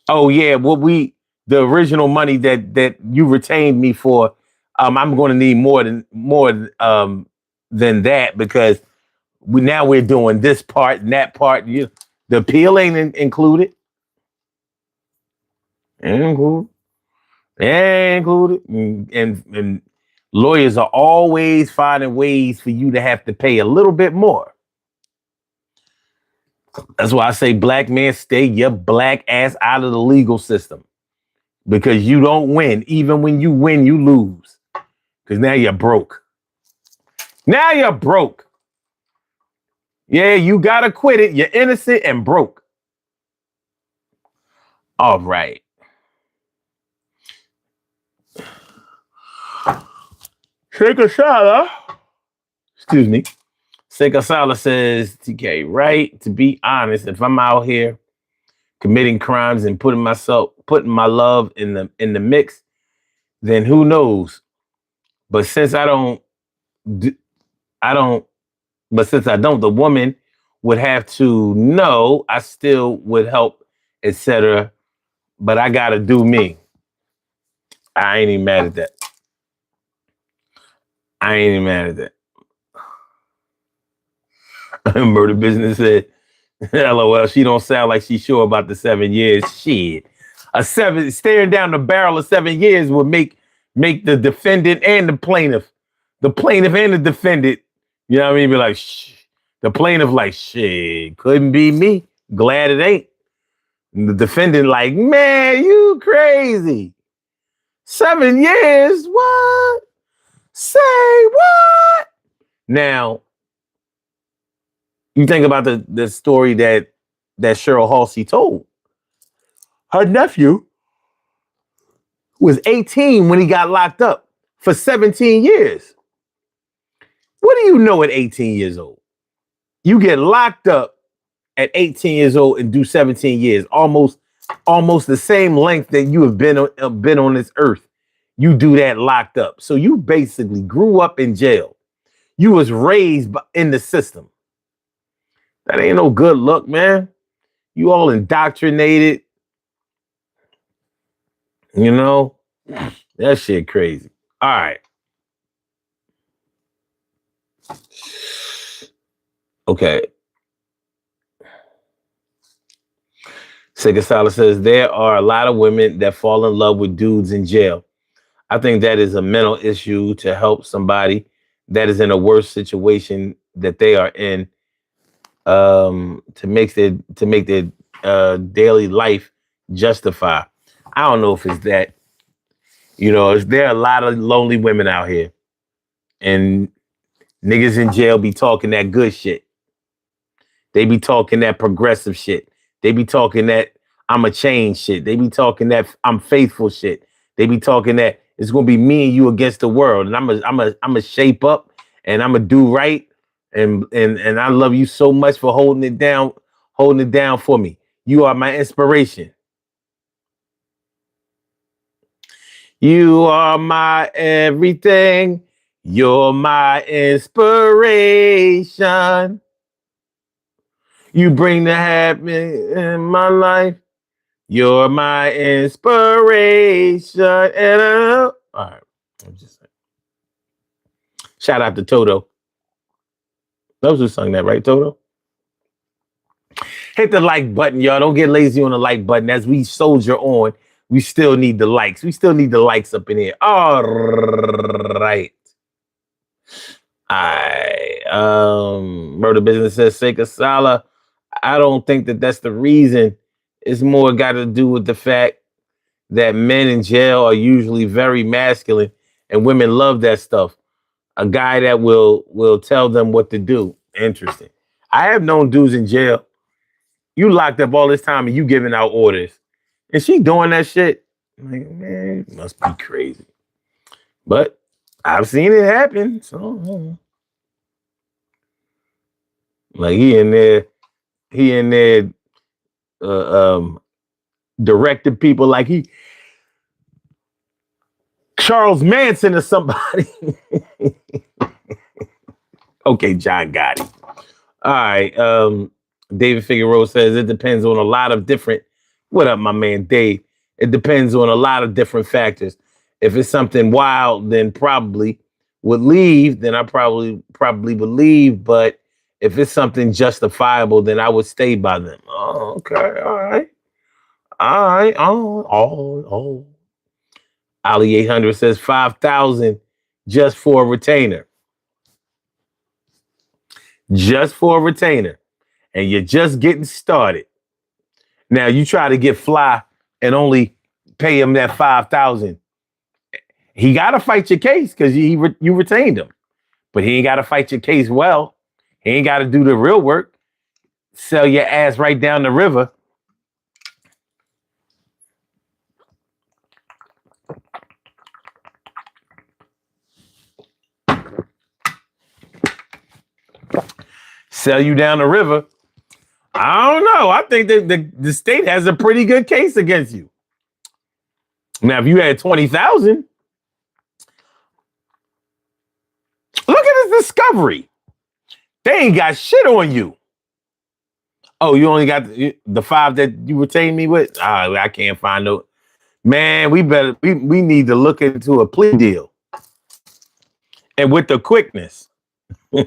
Oh yeah, the original money that you retained me for, I'm going to need more than that because we're doing this part and that part. The appeal ain't included. Ain't included. Ain't included. And lawyers are always finding ways for you to have to pay a little bit more. That's why I say, black man, stay your black ass out of the legal system. Because you don't win. Even when you win, you lose. Because now you're broke. Now you're broke. Yeah, you gotta quit it. You're innocent and broke. All right. Take a shot, huh? Excuse me. Sekasala says, TK, right? To be honest, if I'm out here committing crimes and putting my love in the mix, then who knows? But since I don't, d- I don't. But since I don't, the woman would have to know. I still would help, etc. But I gotta do me. I ain't even mad at that. I ain't even mad at that. Murder Business said, LOL, she don't sound like she's sure about the 7 years. Shit. Staring down the barrel of 7 years would make the defendant and the plaintiff and the defendant, you know what I mean? Be like, shh. The plaintiff like, shit, couldn't be me. Glad it ain't. And the defendant like, man, you crazy. 7 years? What? Say what? Now, you think about the story that Cheryl Halsey told. Her nephew was 18 when he got locked up for 17 years. What do you know at 18 years old? You get locked up at 18 years old and do 17 years, almost the same length that you have been on this earth. You do that locked up. So you basically grew up in jail. You was raised in the system. That ain't no good look, man. You all indoctrinated. You know, that shit crazy. All right. Okay. Sigasala says there are a lot of women that fall in love with dudes in jail. I think that is a mental issue to help somebody that is in a worse situation that they are in, to make their daily life justify. I don't know if it's that. You know, there are a lot of lonely women out here, and niggas in jail be talking that good shit. They be talking that progressive shit. They be talking that I'm a change shit. They be talking that I'm faithful shit. They be talking that it's gonna be me and you against the world, and I'm a shape up, and I'm gonna do right, and I love you so much for holding it down for me. You are my inspiration. You are my everything. You're my inspiration. You bring the happiness in my life. You're my inspiration. All right. I'm just saying. Shout out to Toto. Those who sung that, right, Toto? Hit the like button, y'all. Don't get lazy on the like button. As we soldier on, we still need the likes. We still need the likes up in here. All right. Murder Business says, Seka Sala. I don't think that's the reason. It's more got to do with the fact that men in jail are usually very masculine and women love that stuff. A guy that will tell them what to do. Interesting. I have known dudes in jail. You locked up all this time and you giving out orders. And she doing that shit. I'm like, man, it must be crazy. But I've seen it happen. So like he in there directing people like he Charles Manson or somebody. Okay, John Gotti. All right. David Figueroa says it depends on a lot of different. What up, my man Dave? It depends on a lot of different factors. If it's something wild, then probably would leave. Then I probably would leave. But if it's something justifiable, then I would stay by them. Oh, okay. All right. All right. Oh. Ali 800 says 5,000 just for a retainer. Just for a retainer. And you're just getting started. Now you try to get fly and only pay him that 5,000. He got to fight your case because you retained him. But he ain't got to fight your case well. He ain't got to do the real work. Sell your ass right down the river. sell you down the river. I don't know. I think that the state has a pretty good case against you. Now, if you had 20,000, look at this discovery. They ain't got shit on you. Oh, you only got the 5 that you retained me with? I can't find no. Man, we need to look into a plea deal. And with the quickness. I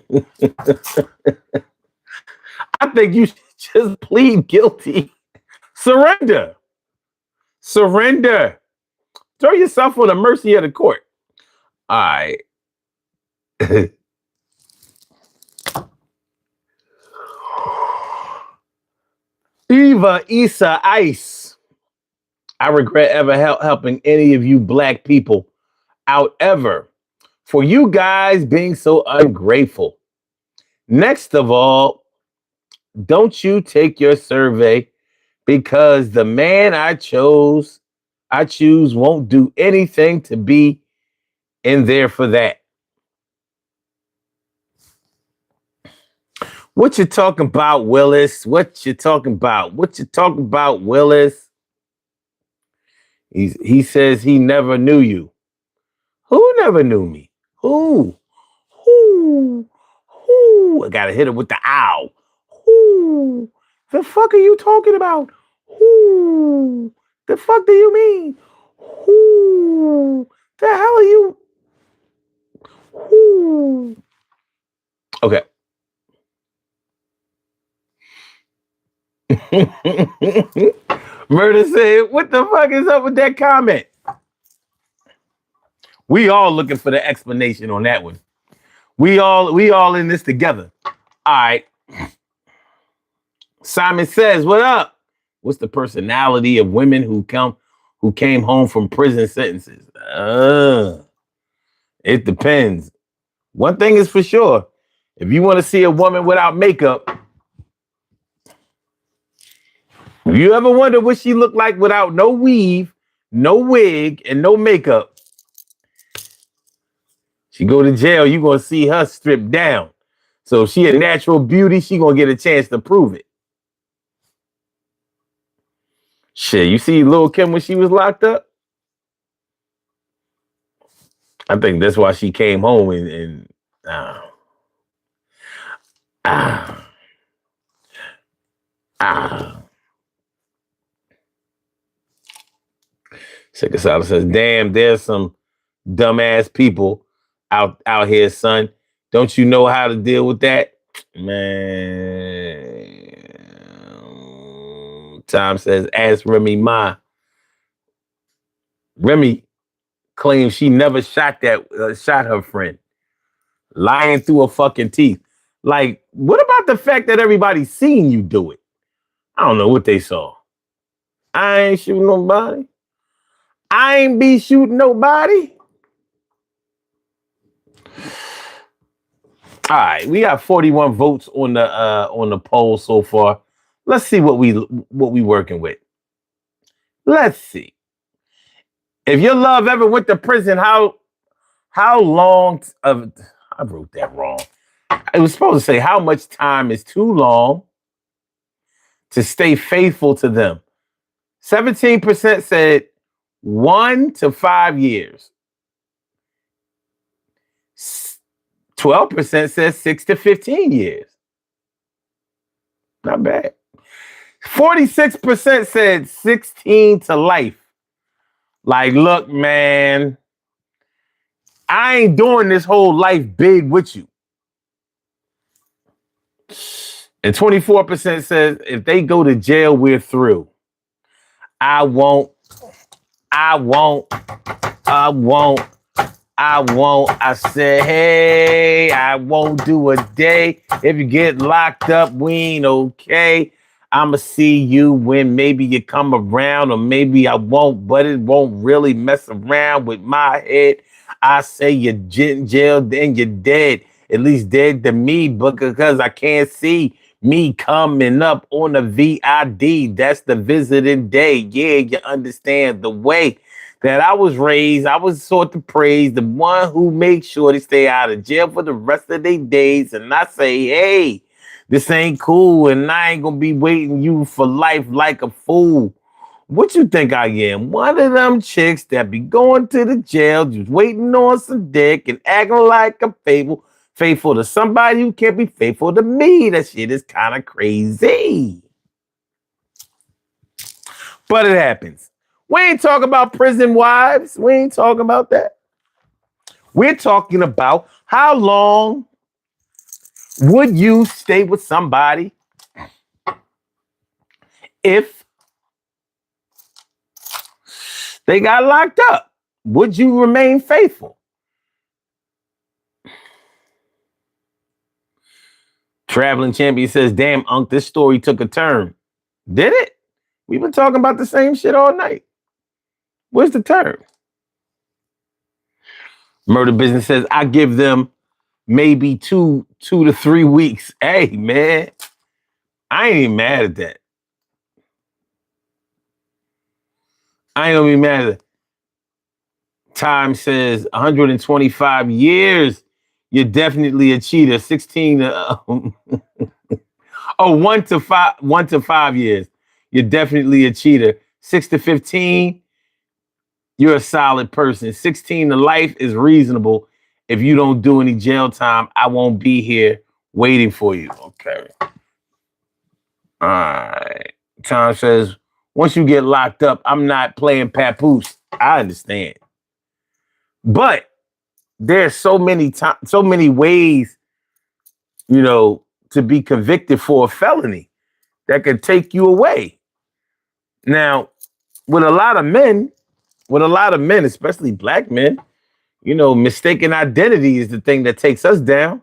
think you should just plead guilty. Surrender. Surrender. Throw yourself on the mercy of the court. All right. Isa Ice. I regret ever helping any of you black people out ever for you guys being so ungrateful. Next of all, don't you take your survey because the man I choose won't do anything to be in there for that. What you talking about, Willis? What you talking about? What you talking about, Willis? He says he never knew you. Who never knew me? Who? I gotta hit it with the ow. Who? The fuck are you talking about? Who? The fuck do you mean? Who? The hell are you? Who? Okay. Murder said, what the fuck is up with that comment? We all looking for the explanation on that one. We all in this together. All right. Simon says, what up? What's the personality of women who came home from prison sentences? It depends. One thing is for sure. If you want to see a woman without makeup, if you ever wonder what she looked like without no weave, no wig, and no makeup, she go to jail, you're going to see her stripped down. So if she a natural beauty, she going to get a chance to prove it. Shit, you see Lil' Kim when she was locked up? I think that's why she came home and Sick Asylum says, damn, there's some dumbass people out here, son. Don't you know how to deal with that? Man. Tom says, ask Remy Ma. Remy claims she never shot her friend. Lying through her fucking teeth. Like, what about the fact that everybody's seen you do it? I don't know what they saw. I ain't shooting nobody. I ain't be shooting nobody. All right, we got 41 votes on the poll so far. Let's see what we working with. Let's see. If your love ever went to prison, how long of I wrote that wrong. It was supposed to say how much time is too long to stay faithful to them. 17% said 1 to 5 years. 12% says 6 to 15 years. Not bad. 46% said 16 to life. Like, look, man, I ain't doing this whole life big with you. And 24% says if they go to jail, we're through. I won't. I said, hey, I won't do a day. If you get locked up, we ain't okay. I'ma see you when maybe you come around, or maybe I won't, but it won't really mess around with my head. I say you're in jail, then you're dead. At least dead to me, but because I can't see me coming up on the VID. That's the visiting day. Yeah, you understand the way that I was raised. I was taught to praise the one who makes sure they stay out of jail for the rest of their days. And I say, hey, This ain't cool, and I ain't gonna be waiting you for life like a fool. What you think I am? One of them chicks that be going to the jail, just waiting on some dick and acting like I'm faithful to somebody who can't be faithful to me. That shit is kind of crazy. But it happens. We ain't talking about prison wives. We ain't talking about that. We're talking about how long would you stay with somebody if they got locked up? Would you remain faithful? Traveling Champion says, damn, Unc, this story took a turn. Did it? We've been talking about the same shit all night. Where's the turn? Murder Business says, I give them maybe two to 3 weeks. Hey, man, I ain't even mad at that. I ain't gonna be mad at that. Time says 125 years. You're definitely a cheater. 16. 1 to 5 years. You're definitely a cheater. 6 to 15. You're a solid person. 16 to life is reasonable. If you don't do any jail time, I won't be here waiting for you. Okay. All right. Tom says, once you get locked up, I'm not playing papoose. I understand. But there's so many ways, to be convicted for a felony that could take you away. Now, with a lot of men, especially black men, mistaken identity is the thing that takes us down.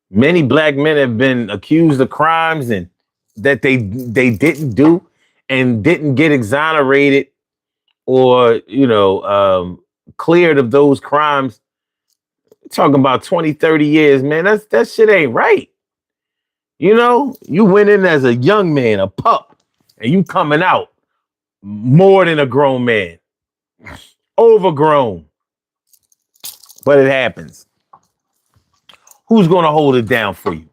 Many black men have been accused of crimes and that they didn't do and didn't get exonerated or, cleared of those crimes. Talking about 20, 30 years, man, that shit ain't right. You went in as a young man, a pup, and you coming out more than a grown man. Overgrown. But it happens. Who's going to hold it down for you?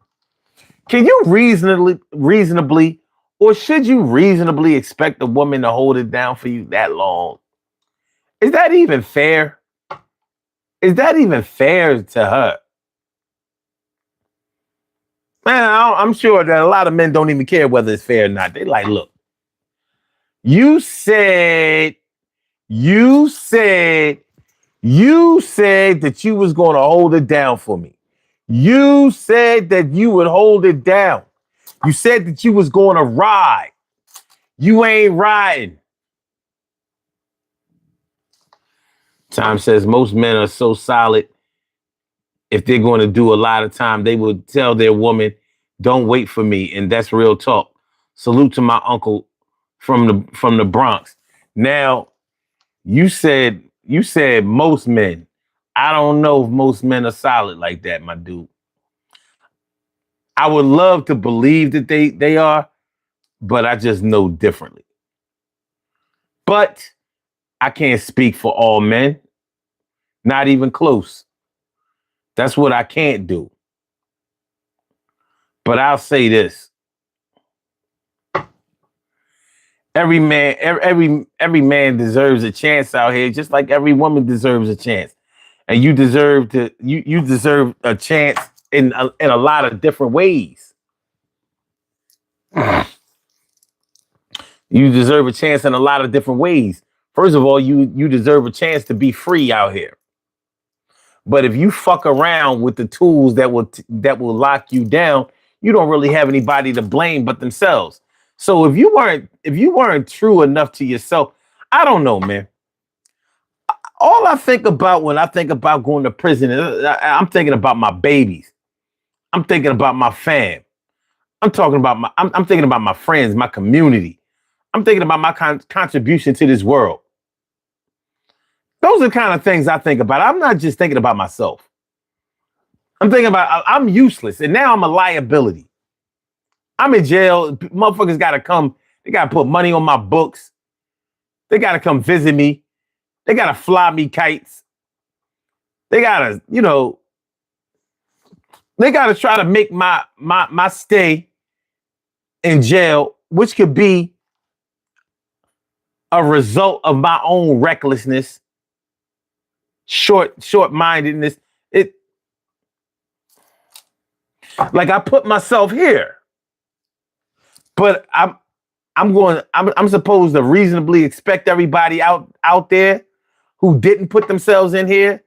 Can you reasonably, or should you reasonably expect a woman to hold it down for you that long? Is that even fair? Is that even fair to her? Man, I'm sure that a lot of men don't even care whether it's fair or not. They like, look, you said that you was going to hold it down for me. You said that you would hold it down. You said that you was going to ride. You ain't riding. Time says most men are so solid. If they're going to do a lot of time, they would tell their woman, don't wait for me. And that's real talk. Salute to my uncle from the Bronx. Now, you said most men. I don't know if most men are solid like that, my dude. I would love to believe that they are, but I just know differently. But I can't speak for all men. Not even close. That's what I can't do. But I'll say this. Every man deserves a chance out here, just like every woman deserves a chance. And you deserve a chance in a lot of different ways. You deserve a chance in a lot of different ways. First of all, you deserve a chance to be free out here. But if you fuck around with the tools that will lock you down, you don't really have anybody to blame but themselves. So if you weren't true enough to yourself, I don't know, man. All I think about when I think about going to prison, I'm thinking about my babies. I'm thinking about my fam. I'm thinking about my friends, my community. I'm thinking about my contribution to this world. Those are the kind of things I think about. I'm not just thinking about myself. I'm thinking about I'm useless and now I'm a liability. I'm in jail. Motherfuckers got to come. They got to put money on my books. They got to come visit me. They got to fly me kites. They got to, They got to try to make my stay in jail, which could be a result of my own recklessness, short-mindedness. It like I put myself here, but I'm supposed to reasonably expect everybody out there who didn't put themselves in here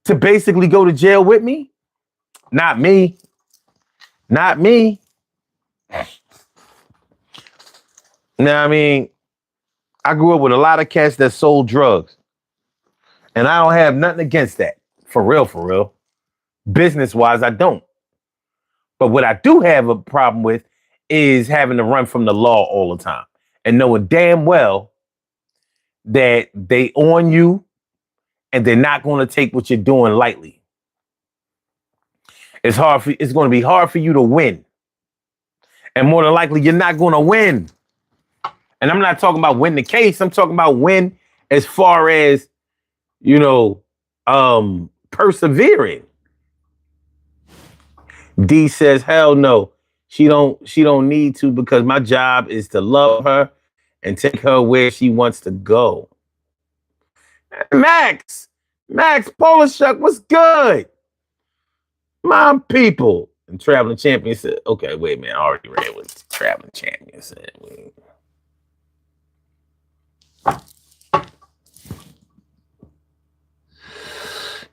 to basically go to jail with me. Not me. Not me. Now, I mean, I grew up with a lot of cats that sold drugs. And I don't have nothing against that. For real. Business-wise, I don't. But what I do have a problem with is having to run from the law all the time. And knowing damn well that they on you and they're not going to take what you're doing lightly. It's going to be hard for you to win. And more than likely, you're not going to win. And I'm not talking about win the case. I'm talking about win as far as, persevering. D says, hell no. She don't need to because my job is to love her and take her where she wants to go. Max Polishuk, what's good? My people. And Traveling Champion said, okay, wait a minute. I already read what Traveling Champion said. Wait.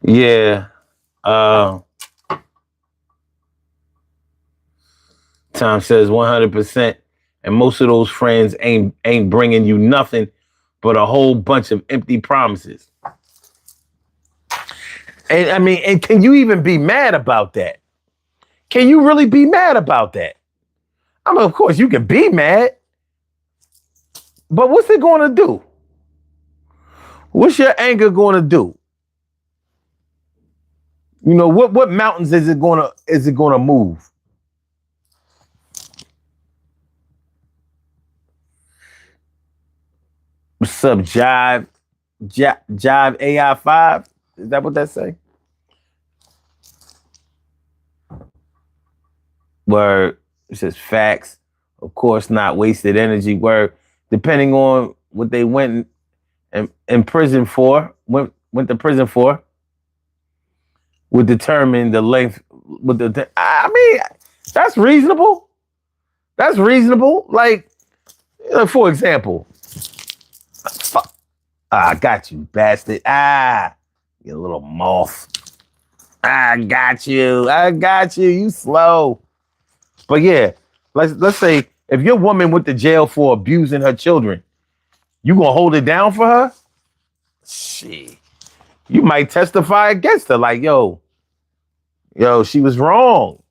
Yeah. Tom says 100%. And most of those friends ain't bringing you nothing but a whole bunch of empty promises. And I mean, and can you even be mad about that? Can you really be mad about that? I mean, of course, you can be mad. But what's it going to do? What's your anger going to do? What mountains is it going to move? What's up, Jive AI5? Is that what that say? Word. It says facts. Of course not. Wasted energy. Word. Depending on what they went in prison for, went to prison for, would determine the length. I mean, that's reasonable. That's reasonable. Like, for example, fuck. I got you, bastard. You little moth. I got you. You slow. But yeah, let's say if your woman went to jail for abusing her children, you gonna hold it down for her? Shit. You might testify against her, like, yo, she was wrong.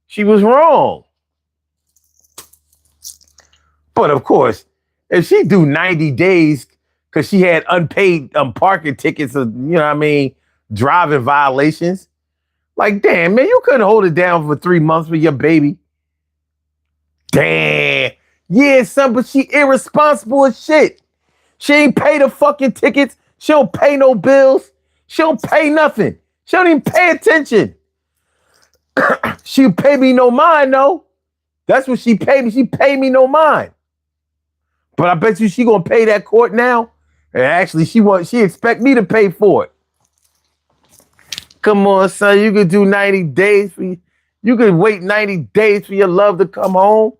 She was wrong. But of course, if she do 90 days because she had unpaid parking tickets, driving violations, like, damn, man, you couldn't hold it down for 3 months with your baby. Damn. Yeah, son, but she irresponsible as shit. She ain't pay the fucking tickets. She don't pay no bills. She don't pay nothing. She don't even pay attention. She pay me no mind, no. That's what she paid me. She paid me no mind. But I bet you she gonna pay that court now. And actually, she expect me to pay for it. Come on, son. You could do 90 days for you. You could wait 90 days for your love to come home.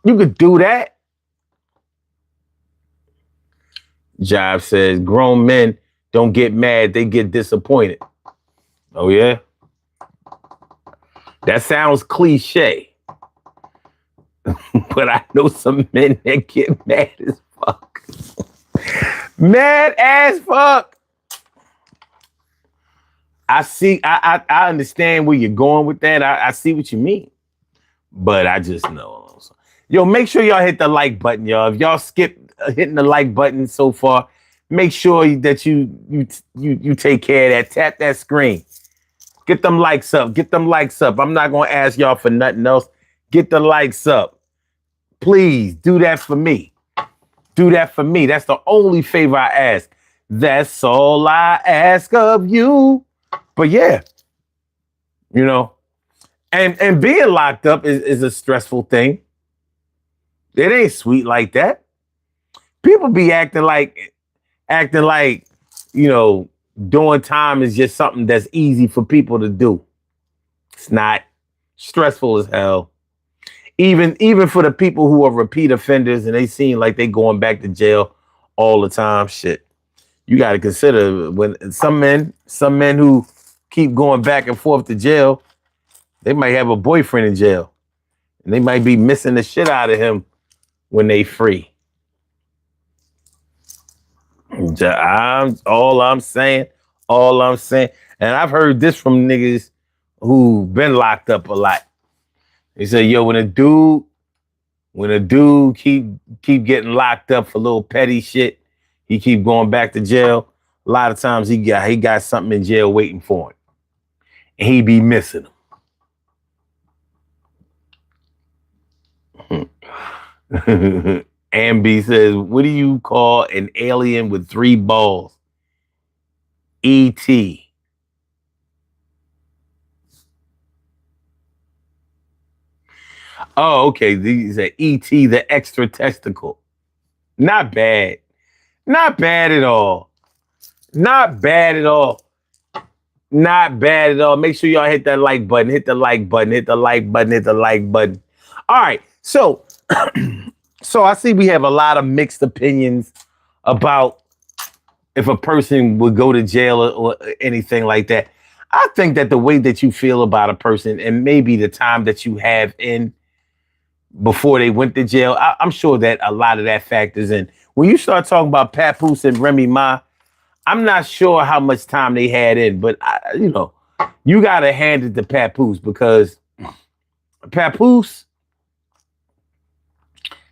You could do that. Jive says, grown men don't get mad, they get disappointed. Oh, yeah? That sounds cliche. But I know some men that get mad as fuck. Mad as fuck. I understand where you're going with that. I see what you mean. But I just know. Yo, make sure y'all hit the like button, y'all. If y'all skip hitting the like button so far, make sure that you take care of that. Tap that screen. Get them likes up. Get them likes up. I'm not going to ask y'all for nothing else. Get the likes up. Please do that for me. Do that for me. That's the only favor I ask. That's all I ask of you. But yeah, you know, and being locked up is a stressful thing. It ain't sweet like that. People be acting like, you know, doing time is just something that's easy for people to do. It's not. Stressful as hell. Even for the people who are repeat offenders and they seem like they going back to jail all the time. Shit. You got to consider when some men who keep going back and forth to jail, they might have a boyfriend in jail. And they might be missing the shit out of him when they free. All I'm saying, and I've heard this from niggas who been locked up a lot. They say, yo, when a dude keep getting locked up for little petty shit, he keep going back to jail. A lot of times he got something in jail waiting for him. And he be missing them. Ambi says, what do you call an alien with 3 balls? E.T. Oh, okay. These are E.T. the extra testicle. Not bad. Not bad at all. Not bad at all. Not bad at all. Make sure y'all hit that like button. Hit the like button. Hit the like button. Hit the like button. All right. So, so I see we have a lot of mixed opinions about if a person would go to jail or anything like that. I think that the way that you feel about a person and maybe the time that you have in before they went to jail, I'm sure that a lot of that factors in. When you start talking about Papoose and Remy Ma, I'm not sure how much time they had in, but you got to hand it to Papoose because Papoose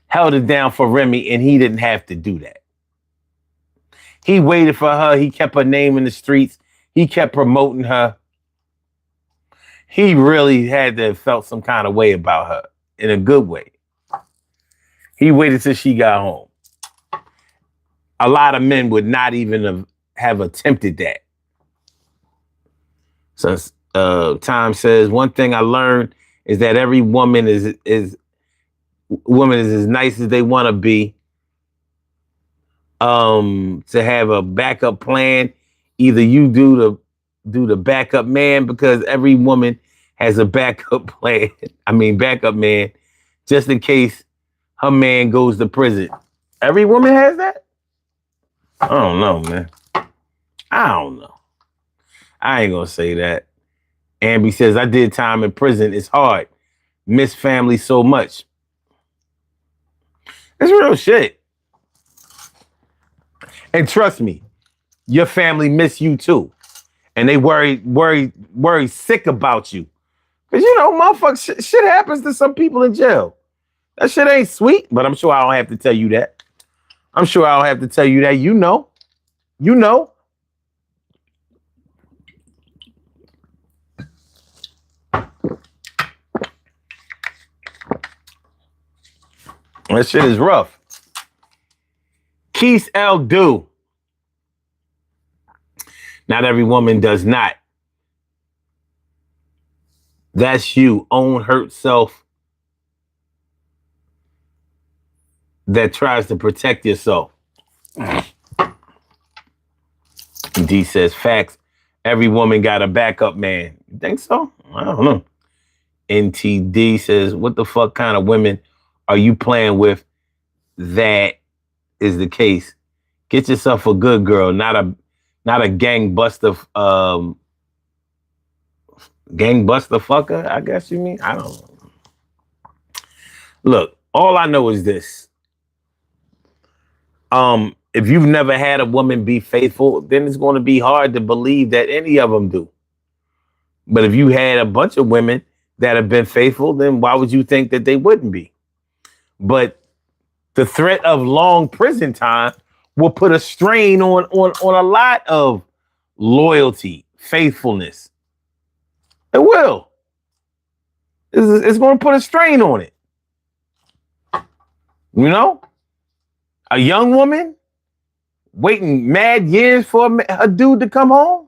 held it down for Remy and he didn't have to do that. He waited for her. He kept her name in the streets. He kept promoting her. He really had to have felt some kind of way about her in a good way. He waited till she got home. A lot of men would not even have attempted that. So Time says, one thing I learned is that every woman is as nice as they want to be. To have a backup plan, either you do the backup man because every woman has a backup plan. Backup man, just in case her man goes to prison. Every woman has that? I don't know, man. I don't know. I ain't gonna say that. Ambi says, I did time in prison. It's hard. Miss family so much. It's real shit. And trust me, your family miss you too. And they worry sick about you. Because, motherfucker, shit happens to some people in jail. That shit ain't sweet, but I'm sure I don't have to tell you that. You know. That shit is rough. Keith L. Do. Not every woman does not. That's you. Own hurt self that tries to protect yourself. D says, facts. Every woman got a backup man. You think so? I don't know. NTD says, what the fuck kind of women are you playing with? That is the case. Get yourself a good girl, not a gangbuster fucker, I guess you mean. I don't know. Look, all I know is this. If you've never had a woman be faithful, then it's going to be hard to believe that any of them do. But if you had a bunch of women that have been faithful, then why would you think that they wouldn't be? But the threat of long prison time will put a strain on a lot of loyalty, faithfulness. It will. It's going to put a strain on it. A young woman waiting mad years for a dude to come home.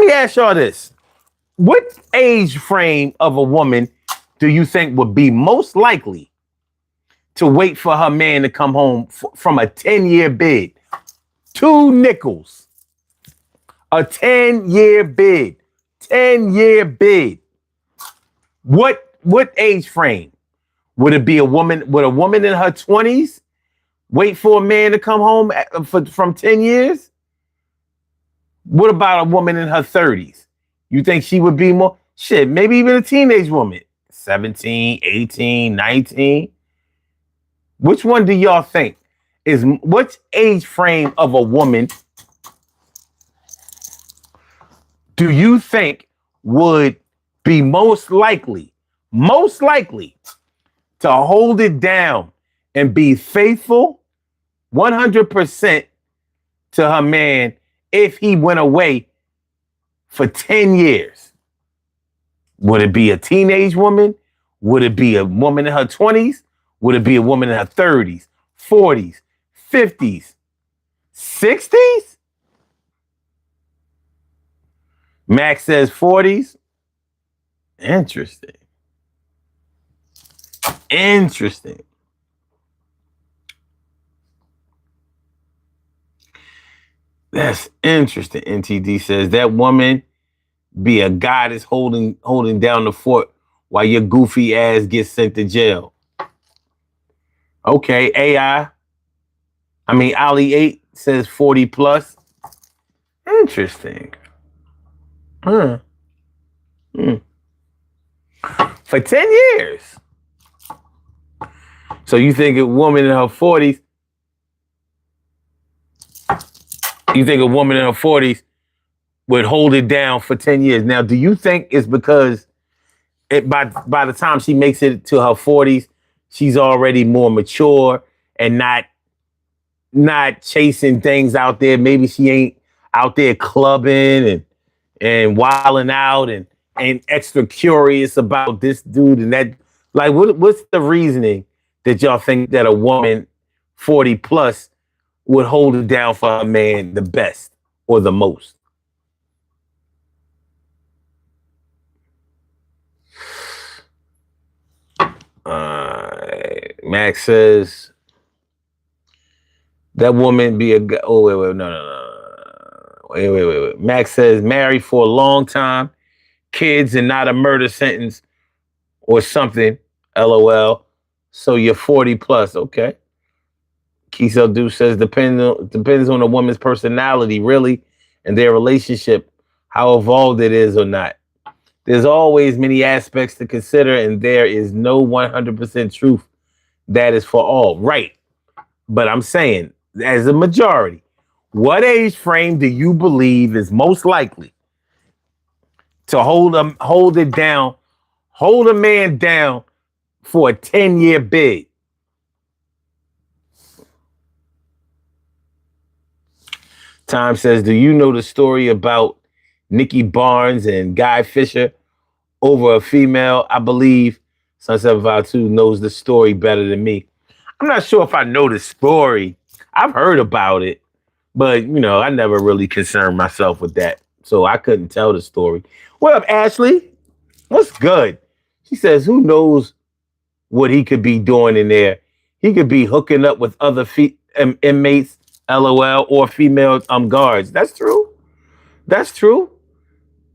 me ask y'all this. What age frame of a woman do you think would be most likely to wait for her man to come home from a 10-year bid? 2 nickels. A 10-year bid. 10-year bid. What age frame? Would it be a woman? Would a woman in her 20s wait for a man to come home from 10 years? What about a woman in her 30s? You think she would be more? Shit, maybe even a teenage woman. 17, 18, 19. Which one do y'all think is, which age frame of a woman do you think would be most likely to hold it down and be faithful 100% to her man if he went away for 10 years? Would it be a teenage woman? Would it be a woman in her 20s? Would it be a woman in her 30s, 40s, 50s, 60s? Max says 40s. Interesting. That's interesting. NTD says that woman be a goddess holding down the fort while your goofy ass gets sent to jail. Okay, Ali 8 says 40 plus. Interesting. For 10 years. So you think a woman in her 40s, would hold it down for 10 years? Now, do you think it's because by the time she makes it to her 40s, she's already more mature and not chasing things out there? Maybe she ain't out there clubbing and wilding out and extra curious about this dude and that. Like, what's the reasoning that y'all think that a woman 40 plus would hold it down for a man the best or the most? Max says that woman be a. Oh wait, no. Wait. Max says married for a long time, kids, and not a murder sentence or something. LOL. So you're 40 plus, okay? Keisel Du says depends on a woman's personality, really, and their relationship, how evolved it is or not. There's always many aspects to consider, and there is no 100% truth that is for all. Right. But I'm saying, as a majority, what age frame do you believe is most likely to hold a man down for a 10-year bid? Time says, do you know the story about Nikki Barnes and Guy Fisher over a female? I believe Sun752 knows the story better than me. I'm not sure if I know the story. I've heard about it, but, I never really concerned myself with that, so I couldn't tell the story. What up, Ashley? What's good? She says, who knows what he could be doing in there? He could be hooking up with other inmates, LOL, or female guards. That's true.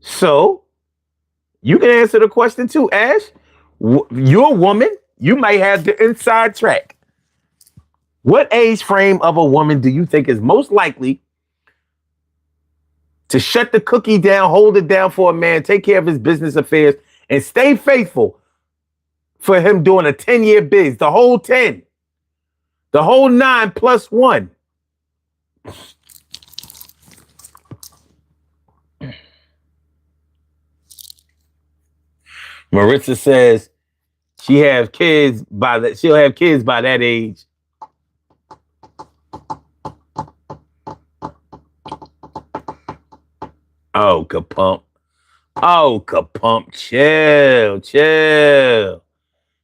So you can answer the question too, Ash. You're a woman. You might have the inside track. What age frame of a woman do you think is most likely to shut the cookie down, hold it down for a man, take care of his business affairs, and stay faithful for him doing a 10-year bid? The whole 10. The whole 9 plus 1. Maritza says she'll have kids by that age. Oh, Kapump.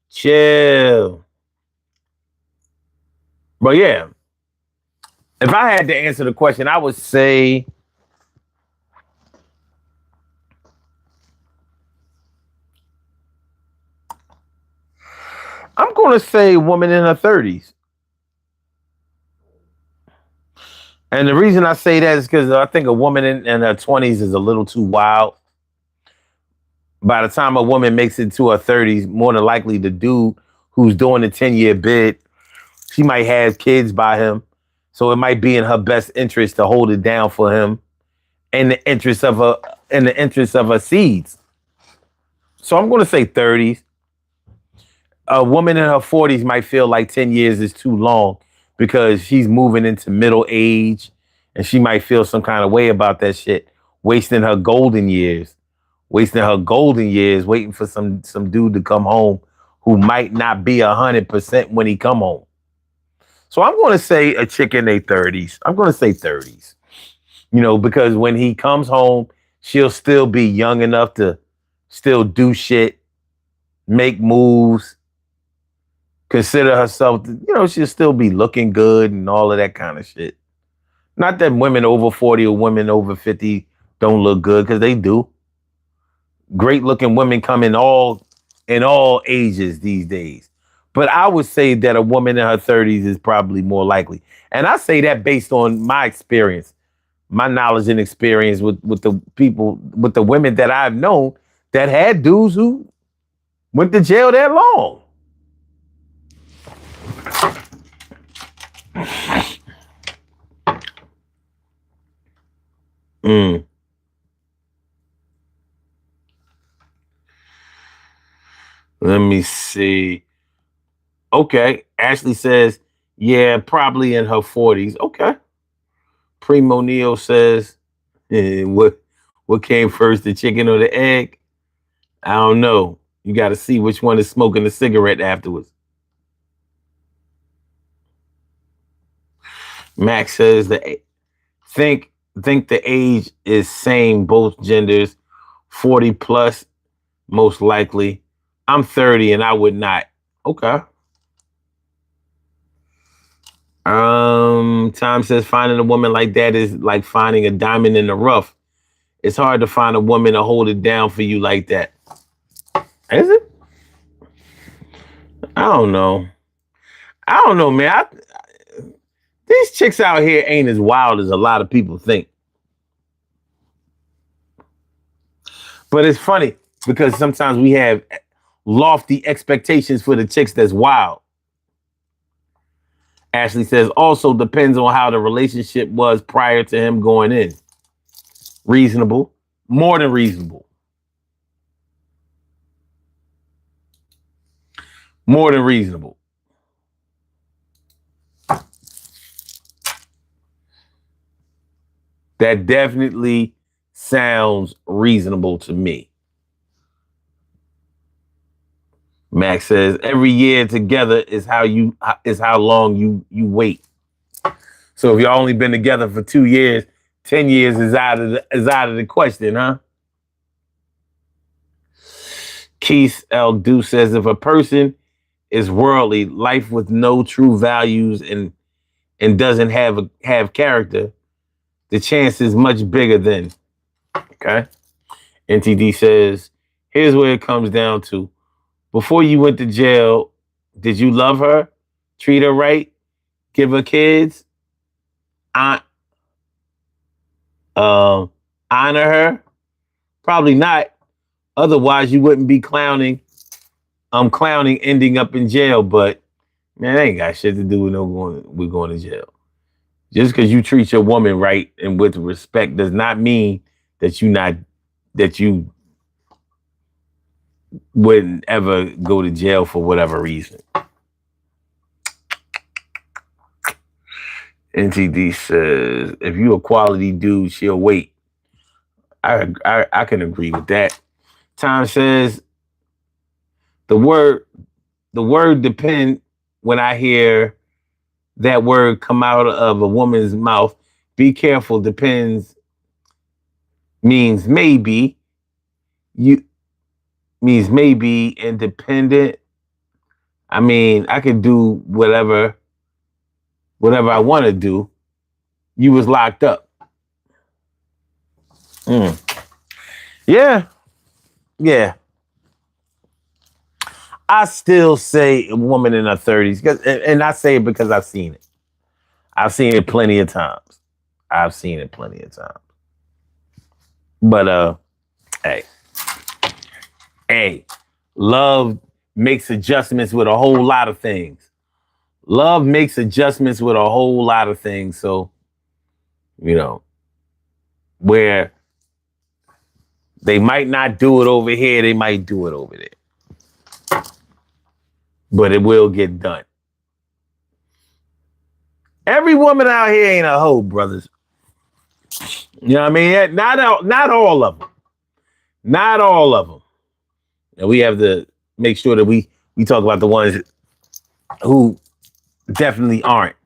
Chill. But yeah, if I had to answer the question, I would say I'm going to say woman in her 30s. And the reason I say that is because I think a woman in her 20s is a little too wild. By the time a woman makes it to her 30s, more than likely the dude who's doing the 10-year bid, she might have kids by him. So it might be in her best interest to hold it down for him in the interest of her seeds. So I'm going to say 30s. A woman in her 40s might feel like 10 years is too long because she's moving into middle age and she might feel some kind of way about that shit, wasting her golden years, waiting for some dude to come home who might not be 100% when he come home. So I'm going to say a chick in their 30s. I'm going to say 30s, because when he comes home, she'll still be young enough to still do shit, make moves, consider herself, she'll still be looking good and all of that kind of shit. Not that women over 40 or women over 50 don't look good, because they do. Great looking women come in all ages these days. But I would say that a woman in her 30s is probably more likely. And I say that based on my experience, my knowledge and experience with the women that I've known that had dudes who went to jail that long. Let me see. Okay. Ashley says, yeah, probably in her 40s. Okay. Primo Neo says, what came first, the chicken or the egg? I don't know. You got to see which one is smoking the cigarette afterwards. Max says think the age is same, both genders, 40 plus, most likely. I'm 30 and I would not. Okay. Tom says finding a woman like that is like finding a diamond in the rough. It's hard to find a woman to hold it down for you like that. Is it? I don't know, man. These chicks out here ain't as wild as a lot of people think. But it's funny because sometimes we have lofty expectations for the chicks that's wild. Ashley says also depends on how the relationship was prior to him going in. Reasonable. More than reasonable. More than reasonable. That definitely sounds reasonable to me. Max says every year together is how long you wait. So if y'all only been together for 2 years, 10 years is out of the question, huh? Keith L. Du says if a person is worldly, life with no true values and doesn't have character, the chance is much bigger then. Okay. NTD says, here's where it comes down to. Before you went to jail, did you love her? Treat her right? Give her kids? Honor her? Probably not. Otherwise, you wouldn't be clowning. Clowning ending up in jail, but man, that ain't got shit to do with going to jail. Just because you treat your woman right and with respect does not mean that you wouldn't ever go to jail for whatever reason. NTD says, if you a quality dude, she'll wait. I can agree with that. Tom says, the word depend, when I hear that word come out of a woman's mouth, be careful, depends means maybe. Means maybe independent. I mean, I could do whatever I want to do. You was locked up. Yeah. I still say a woman in her 30s, and I say it because I've seen it. I've seen it plenty of times. I've seen it plenty of times. But hey, love makes adjustments with a whole lot of things. Love makes adjustments with a whole lot of things. So, where they might not do it over here, they might do it over there. But it will get done. Every woman out here ain't a hoe, brothers. You know what I mean? Not all of them. Not all of them. And we have to make sure that we talk about the ones who definitely aren't.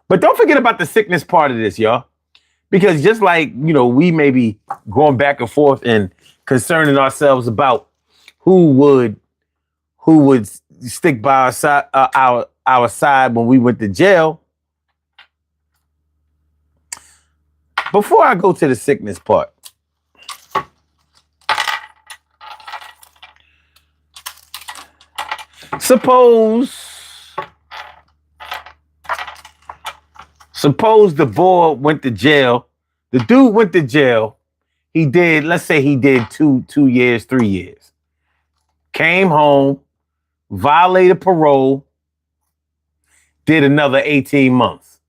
But don't forget about the sickness part of this, y'all. Because just like, we may be going back and forth and concerning ourselves about who would stick by our side when we went to jail. Before I go to the sickness part, suppose the boy went to jail. The dude went to jail. Let's say he did 2 years, 3 years. Came home, violated parole, did another 18 months.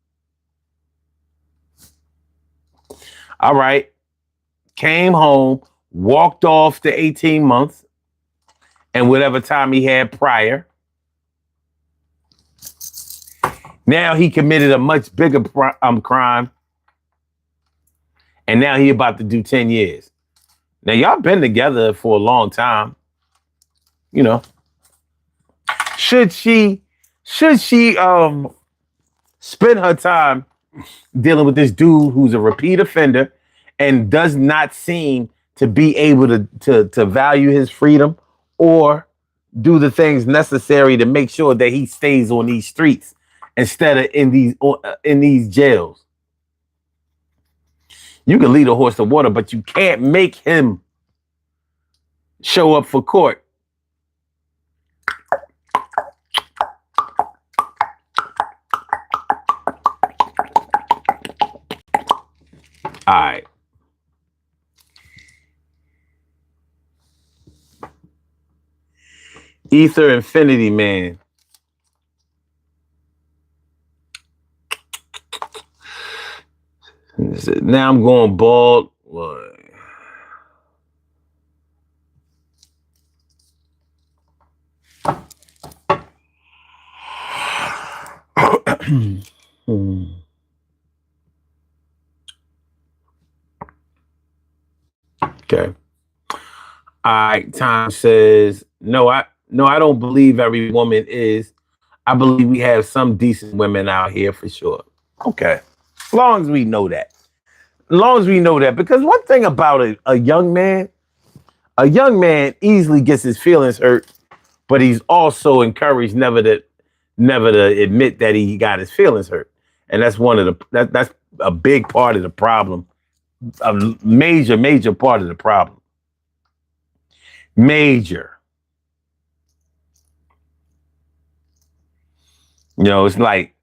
All right. Came home, walked off the 18 months and whatever time he had prior. Now he committed a much bigger crime. And now he about to do 10 years. Now y'all been together for a long time. Should she spend her time dealing with this dude who's a repeat offender and does not seem to be able to value his freedom or do the things necessary to make sure that he stays on these streets instead of in these jails? You can lead a horse to water, but you can't make him show up for court. All right. Ether Infinity Man. Now I'm going bald. What? Okay. All right. Time says, no, I don't believe every woman is. I believe we have some decent women out here for sure. Okay. As long as we know that. Because one thing about a young man easily gets his feelings hurt, but he's also encouraged never to admit that he got his feelings hurt. And that's that's a big part of the problem. A major part of the problem. Major. It's like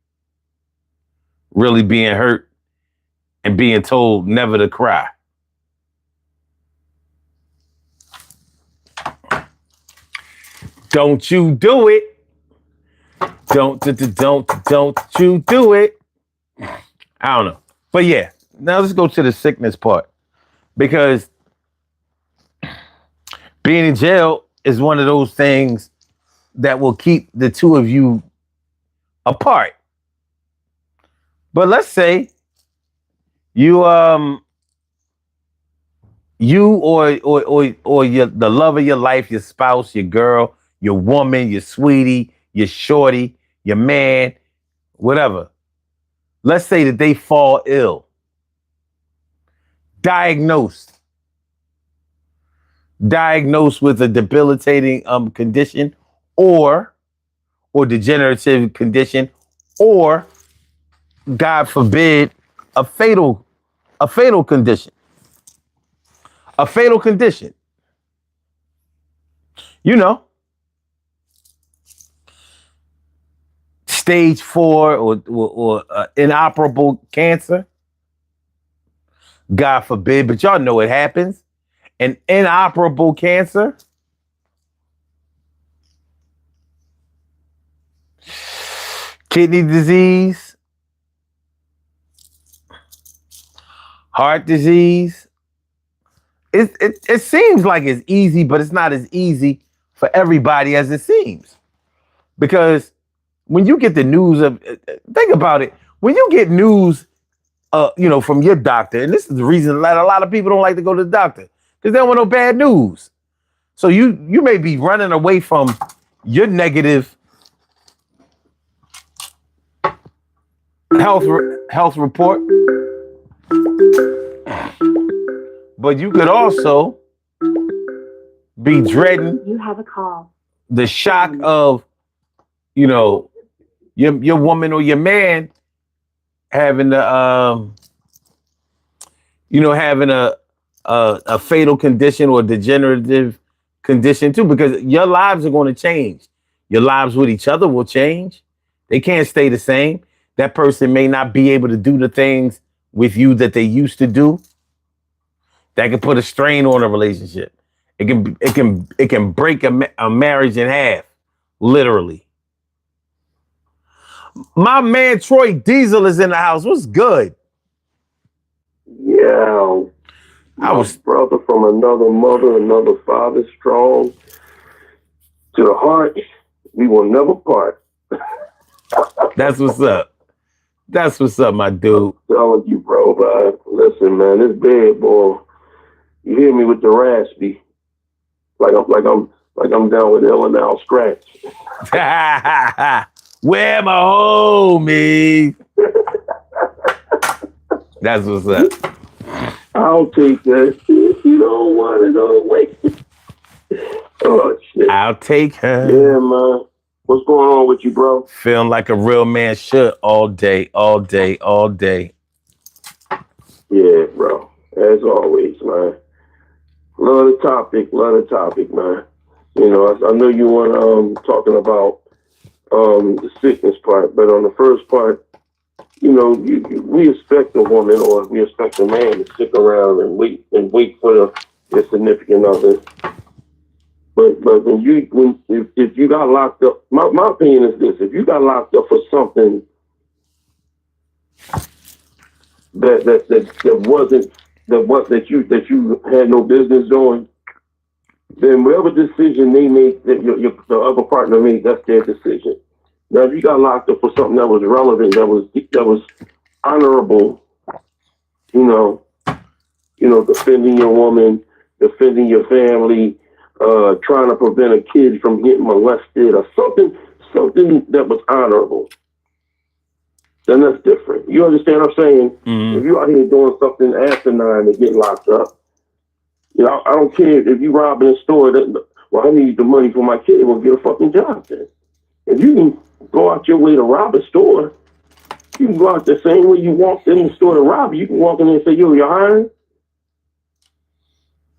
really being hurt and being told never to cry. Don't you do it. Don't you do it. I don't know. But yeah, now let's go to the sickness part. Because being in jail is one of those things that will keep the two of you apart. But let's say you or the love of your life, your spouse, your girl, your woman, your sweetie, your shorty, your man, whatever. Let's say that they fall ill. Diagnosed with a debilitating condition or degenerative condition, or God forbid, a fatal condition. A fatal condition. stage 4 or inoperable cancer. God forbid, but y'all know it happens. An inoperable cancer. Kidney disease. Heart disease. It seems like it's easy, but it's not as easy for everybody as it seems. Because when you get the news of, think about it, when you get news, from your doctor, and this is the reason that a lot of people don't like to go to the doctor, because they don't want no bad news. So you may be running away from your negative health report, but you could also be dreading You have a call. the shock of, your woman or your man having having a fatal condition or degenerative condition too, because your lives are going to change. Your lives with each other will change. They can't stay the same. That person may not be able to do the things with you that they used to do. That can put a strain on a relationship. It can break a marriage in half, literally. My man Troy Diesel is in the house. What's good? Yeah, my brother from another mother, another father, strong to the heart. We will never part. That's what's up. That's what's up, my dude. I'm telling you, bro. But listen, man, it's bad, boy. You hear me with the raspy, like I'm down with Illinois scratch. Where my homie? That's what's up. I'll take that. If you don't want it, don't wait. Oh shit. I'll take her. Yeah, man. What's going on with you, bro? Feeling like a real man should all day, all day, all day. Yeah, bro. As always, man. Love the topic, man. I know you want talking about the sickness part, but on the first part, we expect a woman or we expect a man to stick around and wait for their significant other. But if you got locked up, my opinion is this: if you got locked up for something that you had no business doing, then whatever decision they make, that the other partner made, that's their decision. Now, if you got locked up for something that was relevant, that was honorable, defending your woman, defending your family, trying to prevent a kid from getting molested, or something that was honorable, then that's different. You understand what I'm saying? Mm-hmm. If you're out here doing something asinine and get locked up, I don't care if you robbing a store. I need the money for my kid. Well, get a fucking job then. If you can go out your way to rob a store, you can go out the same way you walked in the store to rob. You can walk in there and say, "Yo, you're hiring."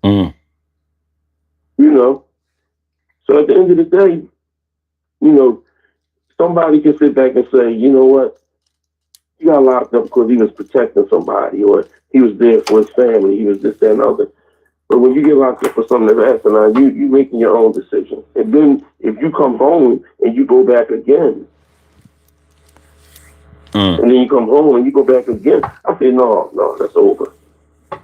Mm. So at the end of the day, somebody can sit back and say, you know what? He got locked up because he was protecting somebody, or he was there for his family. He was this, that, and other. But when you get locked up for something that's asinine, you making your own decision. And then if you come home and you go back again, and then you come home and you go back again, I say, no, that's over.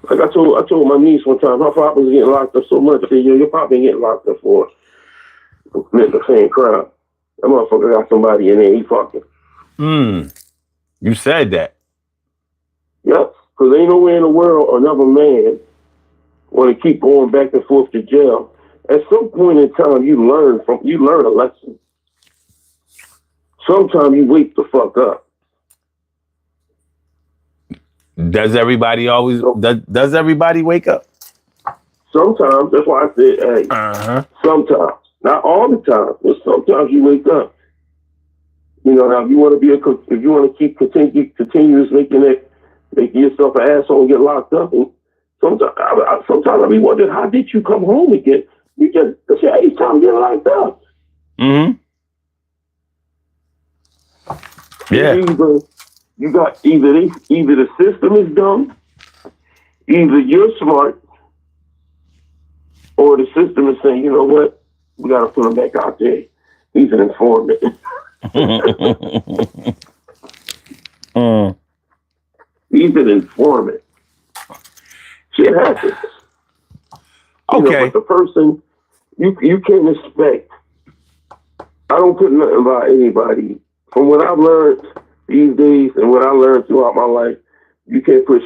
Like I told my niece one time, her papa was getting locked up so much. I said, your papa ain't getting locked up for committing the same crime. That motherfucker got somebody in there, he fucking. You said that. Yep, because ain't nowhere in the world another man want to keep going back and forth to jail. At some point in time, you learn a lesson. Sometimes you wake the fuck up. Does everybody always? Does everybody wake up? Sometimes. That's why I said, hey. Sometimes, not all the time, but sometimes you wake up. Now if you want to keep continuous making yourself an asshole and get locked up, and sometimes I be wondering, how did you come home again? You just, it's your 8th time getting locked up. Mm-hmm. Yeah. Either the system is dumb, either you're smart, or the system is saying, you know what, we got to put him back out there. He's an informant. He's an informant. Shit happens. Okay. But the person, you can't expect. I don't put nothing by anybody. From what I've learned these days and what I learned throughout my life, you can't put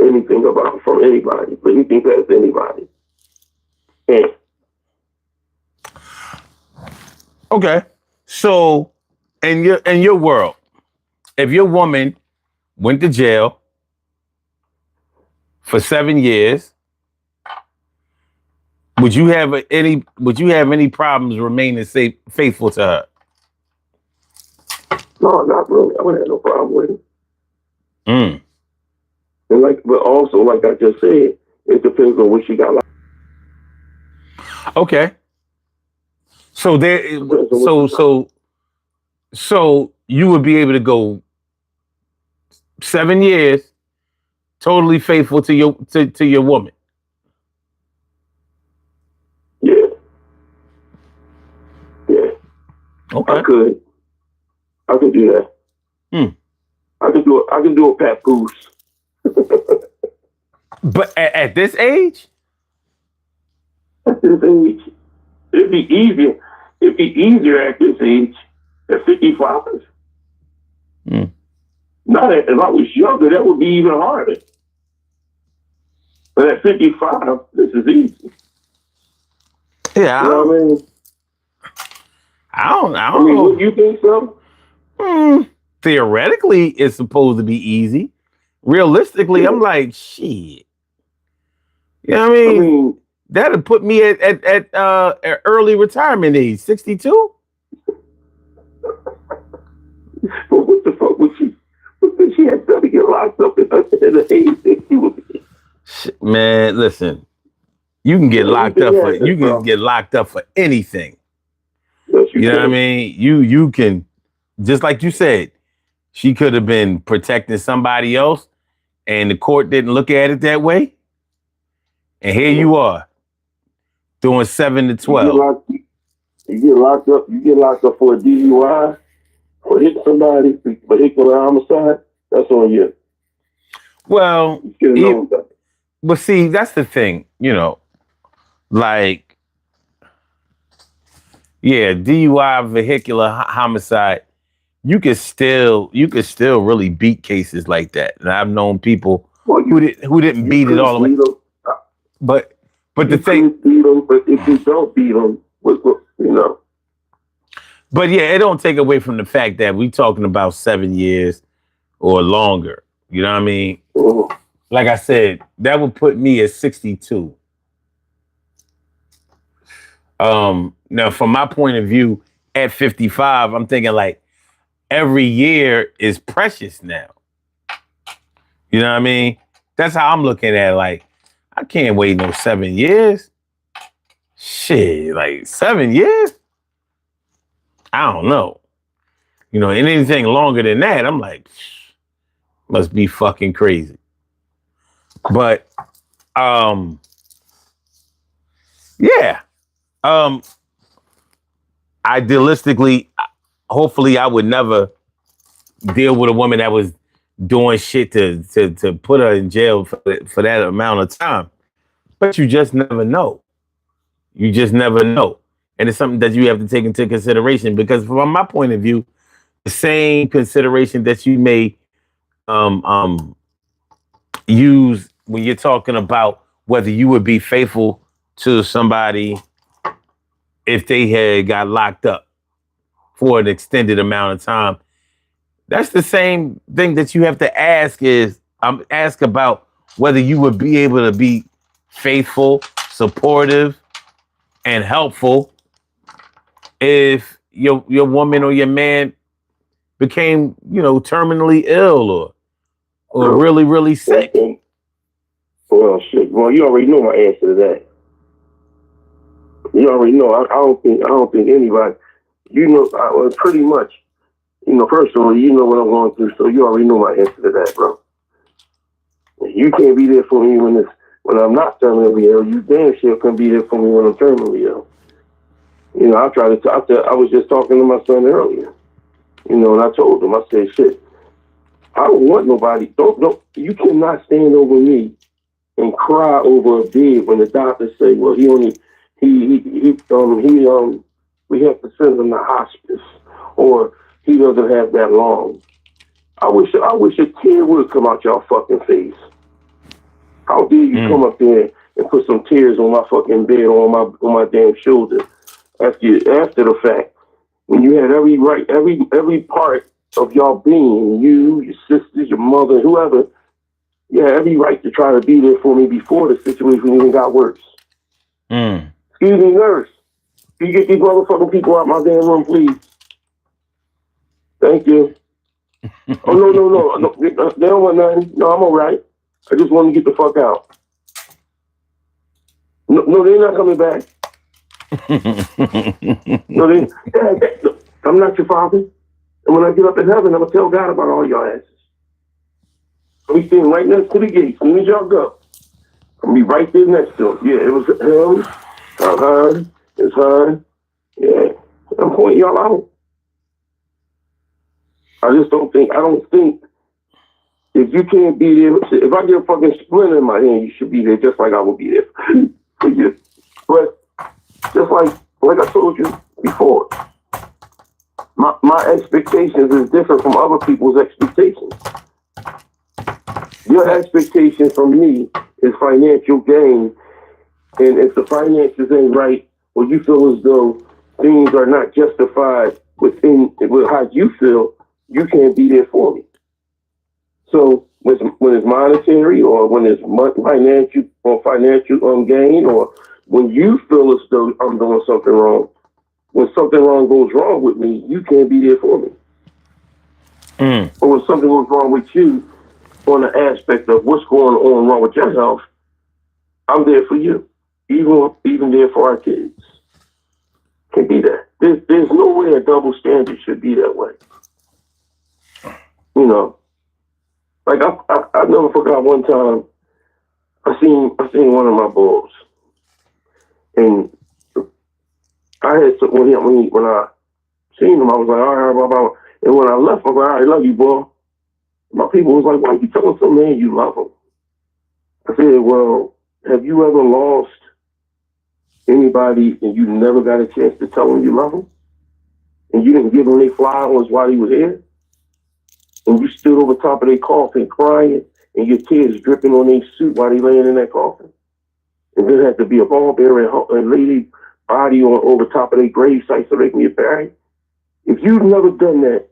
anything from anybody. Put anything past anybody. Yeah. Okay. So in your world, if your woman went to jail for 7 years, would you have any problems remaining faithful to her? No, not really. I wouldn't have no problem with it. Mm. And but also, like I just said, it depends on what she got. Okay. So so you would be able to go 7 years totally faithful to your woman. Yeah. Yeah. Okay. I could do that. I can do a papoose. But at this age? At this age, it'd be easier. It'd be easier at this age. At 55. Not if I was younger, that would be even harder. But at 55, this is easy. Yeah. You know what I mean? I don't know. You think so? Theoretically, it's supposed to be easy. Realistically, I'm like, shit. You know what I mean? That'd put me at early retirement age, 62. But what the fuck would she? She had to get locked up in the age 60. Man, listen. You can get locked up for anything. Yes, you know what I mean? You can, just like you said, she could have been protecting somebody else, and the court didn't look at it that way. And here you are, doing 7 to 12. You get locked up for a DUI, or hit somebody, vehicular homicide. That's on you. Well, but see, that's the thing, like, yeah, DUI, vehicular homicide. You could still really beat cases like that, and I've known people who didn't beat it all the way. But the thing, beat them, but if you don't beat them, But yeah, it don't take away from the fact that we talking about 7 years or longer. You know what I mean? Mm-hmm. Like I said, that would put me at 62. Now, from my point of view, at 55, I'm thinking like every year is precious now. You know what I mean? That's how I'm looking at it. Like, I can't wait no 7 years. Shit, like 7 years? I don't know. And anything longer than that, I'm like, must be fucking crazy. But, yeah. Idealistically, hopefully I would never deal with a woman that was doing shit to put her in jail for that amount of time. But you just never know. You just never know. And it's something that you have to take into consideration, because from my point of view, the same consideration that you may use when you're talking about whether you would be faithful to somebody if they had got locked up for an extended amount of time. That's the same thing that you have to ask ask about whether you would be able to be faithful, supportive, and helpful if your woman or your man became, terminally ill or really, really sick. Well, shit. Well, you already know my answer to that. You already know. I don't think anybody. Pretty much Personally, you know what I'm going through, so you already know my answer to that, bro. You can't be there for me when I'm not terminally ill. You damn sure can't be there for me when I'm terminally ill. I try to talk to. I was just talking to my son earlier. And I told him, I said, shit, I don't want nobody. Don't. You cannot stand over me and cry over a bed when the doctors say, well, we have to send him to hospice, or he doesn't have that long. I wish a tear would come out y'all fucking face. How dare you come up there and put some tears on my fucking bed or on my damn shoulder after the fact, when you had every right, every part of y'all being, you, your sisters, your mother, whoever, you had every right to try to be there for me before the situation even got worse. Excuse me, nurse. Can you get these motherfucking people out my damn room, please? Thank you. Oh, no. They don't want nothing. No, I'm all right. I just want to get the fuck out. No, they're not coming back. I'm not your father. And when I get up in heaven, I'm going to tell God about all your asses. I'll be standing right next to the gate. As soon as y'all go, I'll be right there next to him. Yeah, it was him. It's her. Yeah. I'm pointing y'all out. I don't think if you can't be there, if I get a fucking splinter in my hand, you should be there just like I will be there for you. But just like I told you before, my expectations is different from other people's expectations. Your expectation from me is financial gain, and if the finances ain't right, or you feel as though things are not justified with how you feel, you can't be there for me. So when it's monetary, or when it's financial gain, or when you feel as though I'm doing something wrong, when something wrong goes wrong with me, you can't be there for me. Or when something goes wrong with you on the aspect of what's going on wrong with your health, I'm there for you. Even there for our kids. Can't be that. There's no way a double standard should be that way. Like I never forgot one time I seen one of my boys, and I had when I seen him, I was like, all right, blah. And when I left, I was like, all right, love you, boy. My people was like, why you telling some man you love him? I said, well, have you ever lost anybody and you never got a chance to tell him you love him? And you didn't give him any flowers while he was here? And you stood over top of their coffin crying, and your tears dripping on their suit while they laying in that coffin? And there had to be a ball-bearing lady body over top of their grave site so they can get buried? If you've never done that,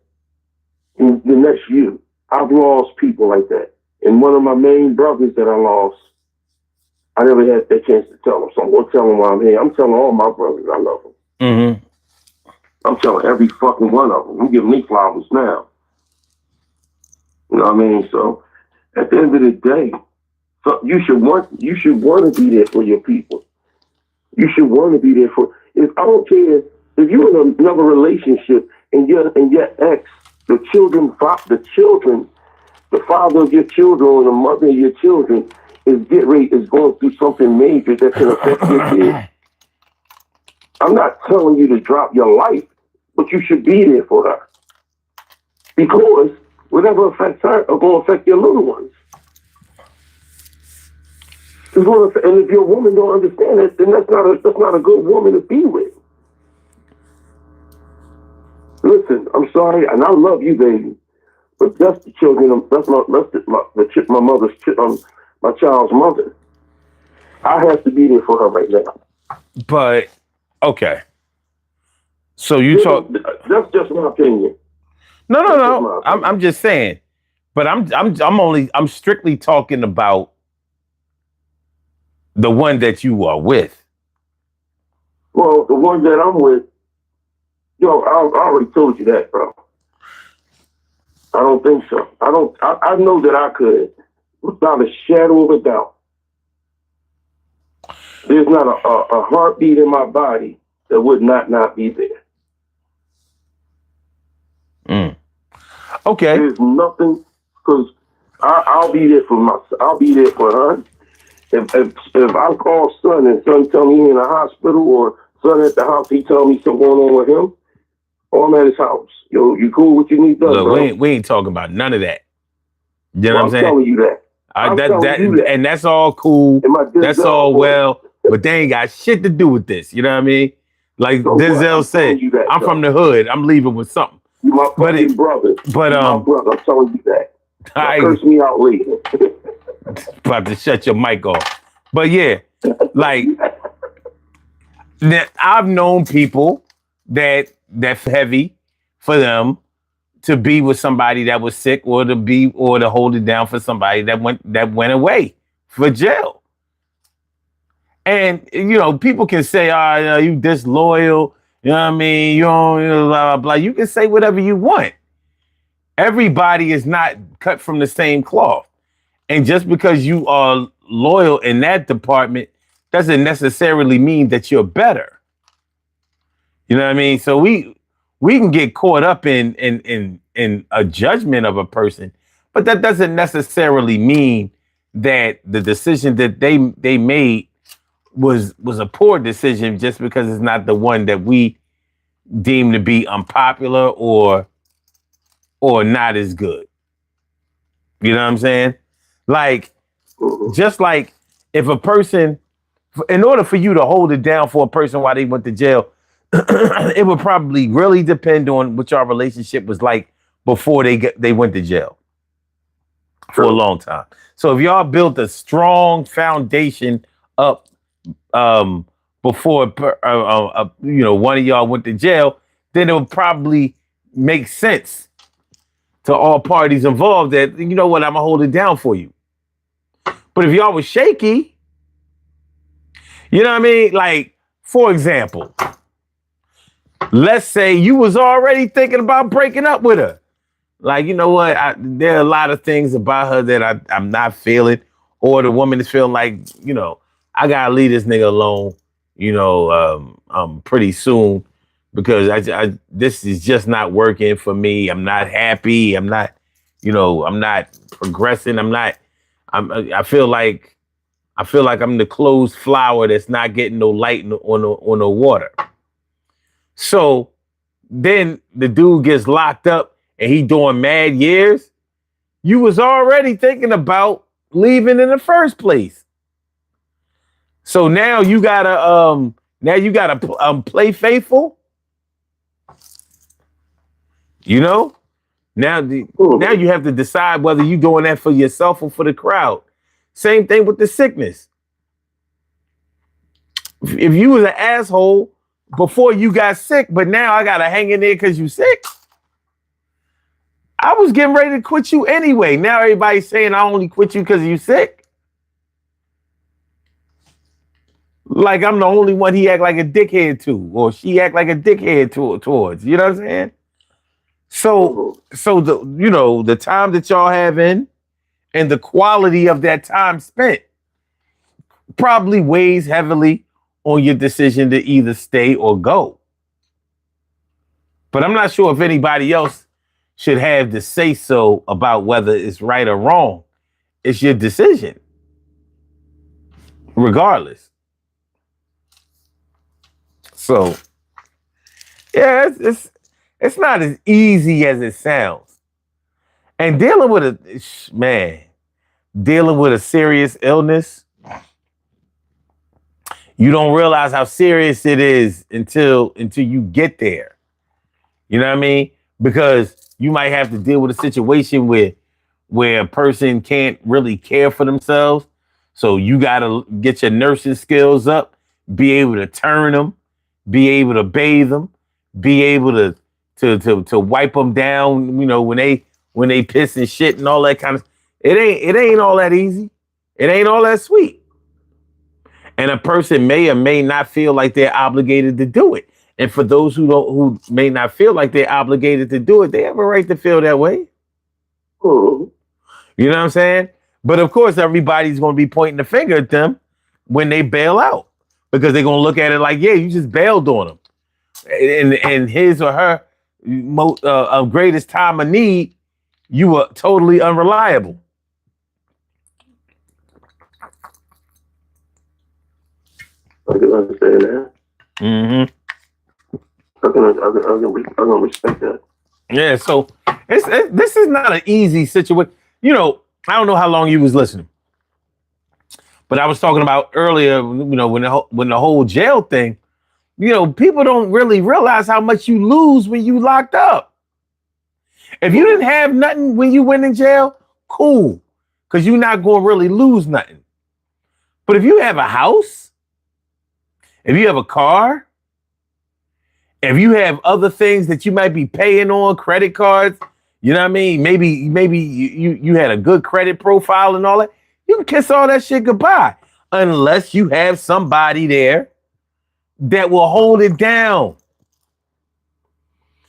then that's you. I've lost people like that. And one of my main brothers that I lost, I never had that chance to tell him. So I'm going to tell him while I'm here. I'm telling all my brothers I love them. Mm-hmm. I'm telling every fucking one of them. I'm giving me flowers now. You know what I mean? So at the end of the day, so you should want to be there for your people. You should want to be there for. I don't care if you're in another relationship and your ex, the father of your children or the mother of your children is going through something major that can affect your kids. I'm not telling you to drop your life, but you should be there for her, because whatever affects her are going to affect your little ones. And if your woman don't understand it, then that's not a good woman to be with. Listen, I'm sorry, and I love you, baby, but that's the children. That's my mother's, my child's mother. I have to be there for her right now. But okay, so That's just my opinion. No. I'm just saying, but I'm strictly talking about the one that you are with. Well, the one that I'm with, I already told you that, bro. I don't think so. I know that I could, without a shadow of a doubt. There's not a heartbeat in my body that would not be there. Okay. There's nothing, because I'll be there I'll be there for her. If I call son and son tell me he in the hospital, or son at the house, he tell me something going on with him, I'm at his house. Yo, you cool? What you need done, Look, bro? we ain't talking about none of that. You know what I'm I'm saying? telling you that. I'm telling you that. And that's all cool. And my That's Denzel all boy. well, but they ain't got shit to do with this. You know what I mean? Like So what? Denzel I'm telling said, you that, I'm though. from the hood. I'm leaving with something. You my But fucking brother. But You my brother. I'm telling you that. I Curse me out later. about to shut your mic off. But yeah, like I've known people that's heavy for them to be with somebody that was sick, or to hold it down for somebody that went away for jail. And people can say, "Oh, you disloyal." You know what I mean? You don't, blah blah blah. You can say whatever you want. Everybody is not cut from the same cloth. And just because you are loyal in that department doesn't necessarily mean that you're better. You know what I mean? So we can get caught up in a judgment of a person, but that doesn't necessarily mean that the decision that they made was a poor decision just because it's not the one that we deem to be unpopular or not as good. You know what I'm saying? Like, just like if a person, in order for you to hold it down for a person while they went to jail, it would probably really depend on what your relationship was like before they went to jail for a long time. So if y'all built a strong foundation up before one of y'all went to jail, then it would probably make sense to all parties involved that, you know what, I'm gonna hold it down for you. But if y'all was shaky, you know what I mean? Like, for example, let's say you was already thinking about breaking up with her. Like, you know what? There are a lot of things about her that I'm not feeling, or the woman is feeling like, I gotta leave this nigga alone, pretty soon, because this is just not working for me. I'm not happy. I'm not progressing. I feel like I'm the closed flower that's not getting no light on no water. So then the dude gets locked up and he doing mad years. You was already thinking about leaving in the first place. So now you gotta play faithful. Now you have to decide whether you're doing that for yourself or for the crowd. Same thing with the sickness. If you was an asshole before you got sick, but now I gotta hang in there because you sick, I was getting ready to quit you anyway. Now everybody's saying I only quit you because you sick. Like I'm the only one he act like a dickhead to, or she act like a dickhead towards. You know what I'm saying? So the time that y'all have in and the quality of that time spent probably weighs heavily on your decision to either stay or go. But I'm not sure if anybody else should have the say so about whether it's right or wrong. It's your decision, regardless. So, yeah, it's not as easy as it sounds. And dealing with a serious illness, you don't realize how serious it is until you get there. You know what I mean? Because you might have to deal with a situation where a person can't really care for themselves. So you got to get your nursing skills up, be able to turn them, be able to bathe them, be able to wipe them down, when they piss and shit and all that kind of. It ain't all that easy. It ain't all that sweet. And a person may or may not feel like they're obligated to do it. And for those who may not feel like they're obligated to do it, they have a right to feel that way. Oh. You know what I'm saying? But of course, everybody's going to be pointing the finger at them when they bail out, because they're going to look at it like, yeah, you just bailed on them. And his or her greatest time of need, you were totally unreliable. I can understand that. Mm-hmm. I can respect that. Yeah, so this is not an easy situation. You know, I don't know how long you was listening, but I was talking about earlier. You know, when the whole jail thing. You know, people don't really realize how much you lose when you locked up. If you didn't have nothing when you went in jail, cool, because you're not going to really lose nothing. But if you have a house, if you have a car, if you have other things that you might be paying on, credit cards, you know what I mean? Maybe you had a good credit profile and all that. You can kiss all that shit goodbye unless you have somebody there that will hold it down.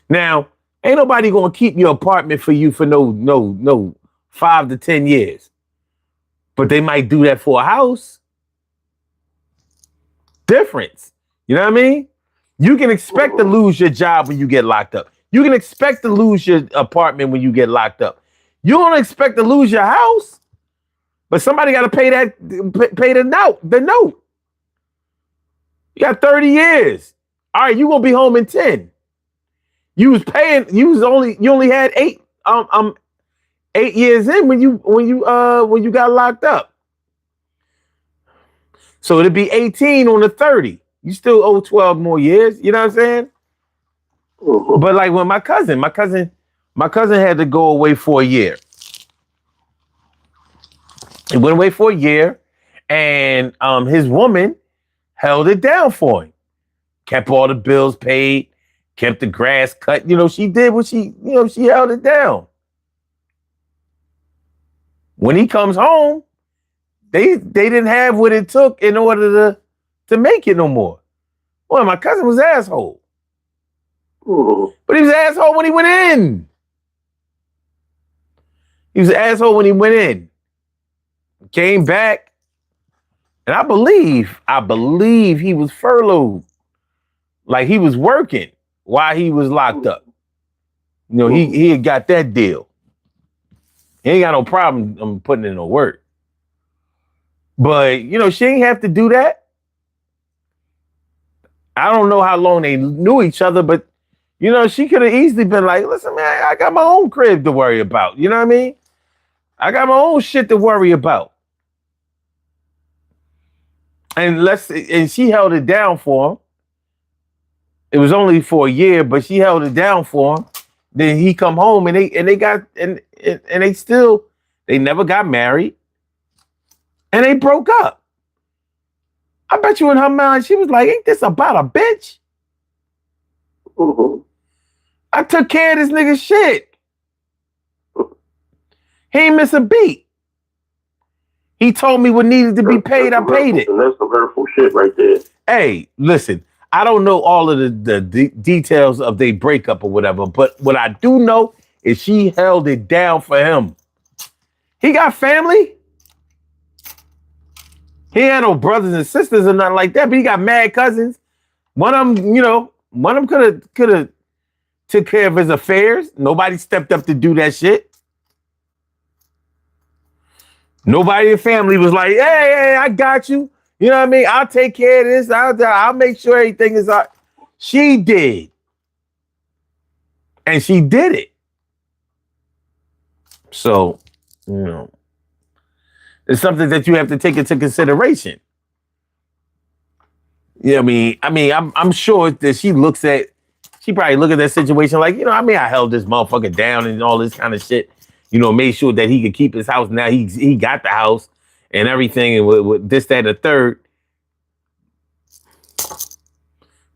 Now, ain't nobody gonna keep your apartment for you for no 5 to 10 years. But they might do that for a house. Difference. You know what I mean? You can expect to lose your job when you get locked up. You can expect to lose your apartment when you get locked up. You don't expect to lose your house, but somebody got to pay the note. You got 30 years. All right, you gonna be home in 10. You only had 8 years in when you got locked up. So it'd be 18 on the 30. You still owe 12 more years. You know what I'm saying? But like when my cousin had to go away for a year. He went away for a year, and his woman held it down for him. Kept all the bills paid, kept the grass cut. You know, she did what she held it down. When he comes home, they didn't have what it took in order to make it no more. Well, my cousin was an asshole. But he was an asshole when he went in. He was an asshole when he went in. Came back, and I believe he was furloughed. Like he was working while he was locked up. You know, he had got that deal. He ain't got no problem putting in no work. But, you know, she ain't have to do that. I don't know how long they knew each other, but, you know, she could have easily been like, listen, man, I got my own crib to worry about. You know what I mean? I got my own shit to worry about. And she held it down for him. It was only for a year, but she held it down for him. Then he come home and they never got married. And they broke up. I bet you in her mind, she was like, ain't this about a bitch? I took care of this nigga's shit. He ain't miss a beat. He told me what needed to be paid, I paid it. And that's some hurtful shit right there. Hey, listen, I don't know all of the details of their breakup or whatever, but what I do know is she held it down for him. He got family. He had no brothers and sisters or nothing like that, but he got mad cousins. One of them could have took care of his affairs. Nobody stepped up to do that shit. Nobody in the family was like, hey, I got you. You know what I mean? I'll take care of this. I'll make sure everything is all right. She did. And she did it. So, you know, it's something that you have to take into consideration. You know what I mean? I'm sure that she probably look at that situation like, you know, I held this motherfucker down and all this kind of shit. You know, made sure that he could keep his house. Now he got the house and everything, and with this, that, and the third.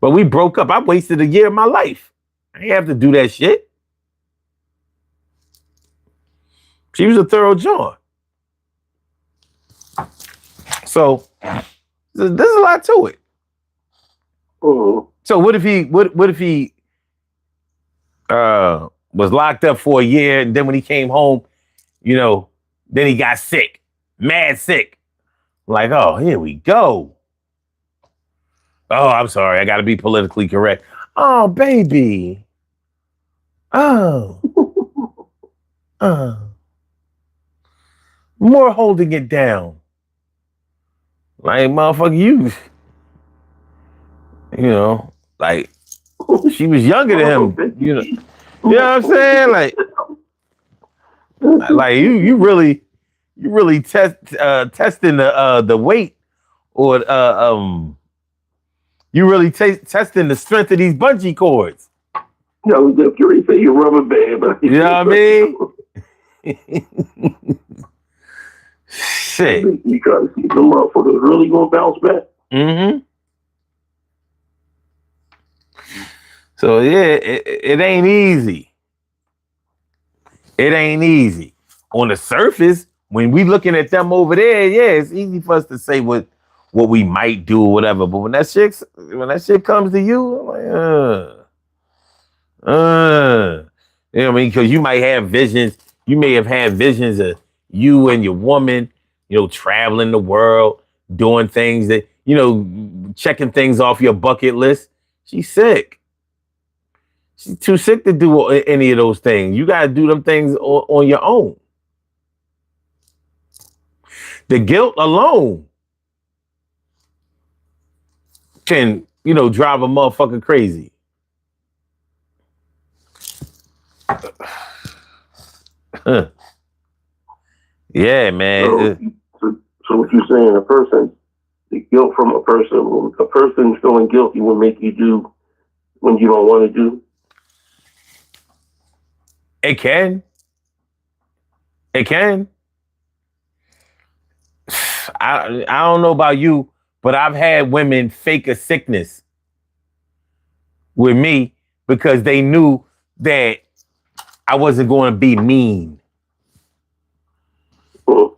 But we broke up. I wasted a year of my life. I didn't have to do that shit. She was a thorough John. So there's a lot to it. So what if he was locked up for a year, and then when he came home, you know, then he got sick, mad sick. Like, oh, here we go. Oh, I'm sorry, I got to be politically correct. Oh, baby. Oh, More holding it down. Like, motherfucker, you know, like, she was younger than him. You know what I'm saying? Like you really testing the weight or you really testing the strength of these bungee cords. No, the curious say you rubber band. You know what I mean? Shit. You try to see the motherfuckers really gonna bounce back. Mm-hmm. So yeah, it ain't easy. It ain't easy. On the surface, when we looking at them over there, yeah, it's easy for us to say what we might do or whatever. But when that shit comes to you, I'm like, you know what I mean? Because you might have visions. You may have had visions of you and your woman, you know, traveling the world, doing things that, you know, checking things off your bucket list. She's sick. She's too sick to do any of those things. You got to do them things on your own. The guilt alone can, you know, drive a motherfucker crazy. Yeah, man. So what you're saying, the guilt from a person feeling guilty will make you do when you don't want to do? It can. It can. I don't know about you, but I've had women fake a sickness with me because they knew that I wasn't going to be mean.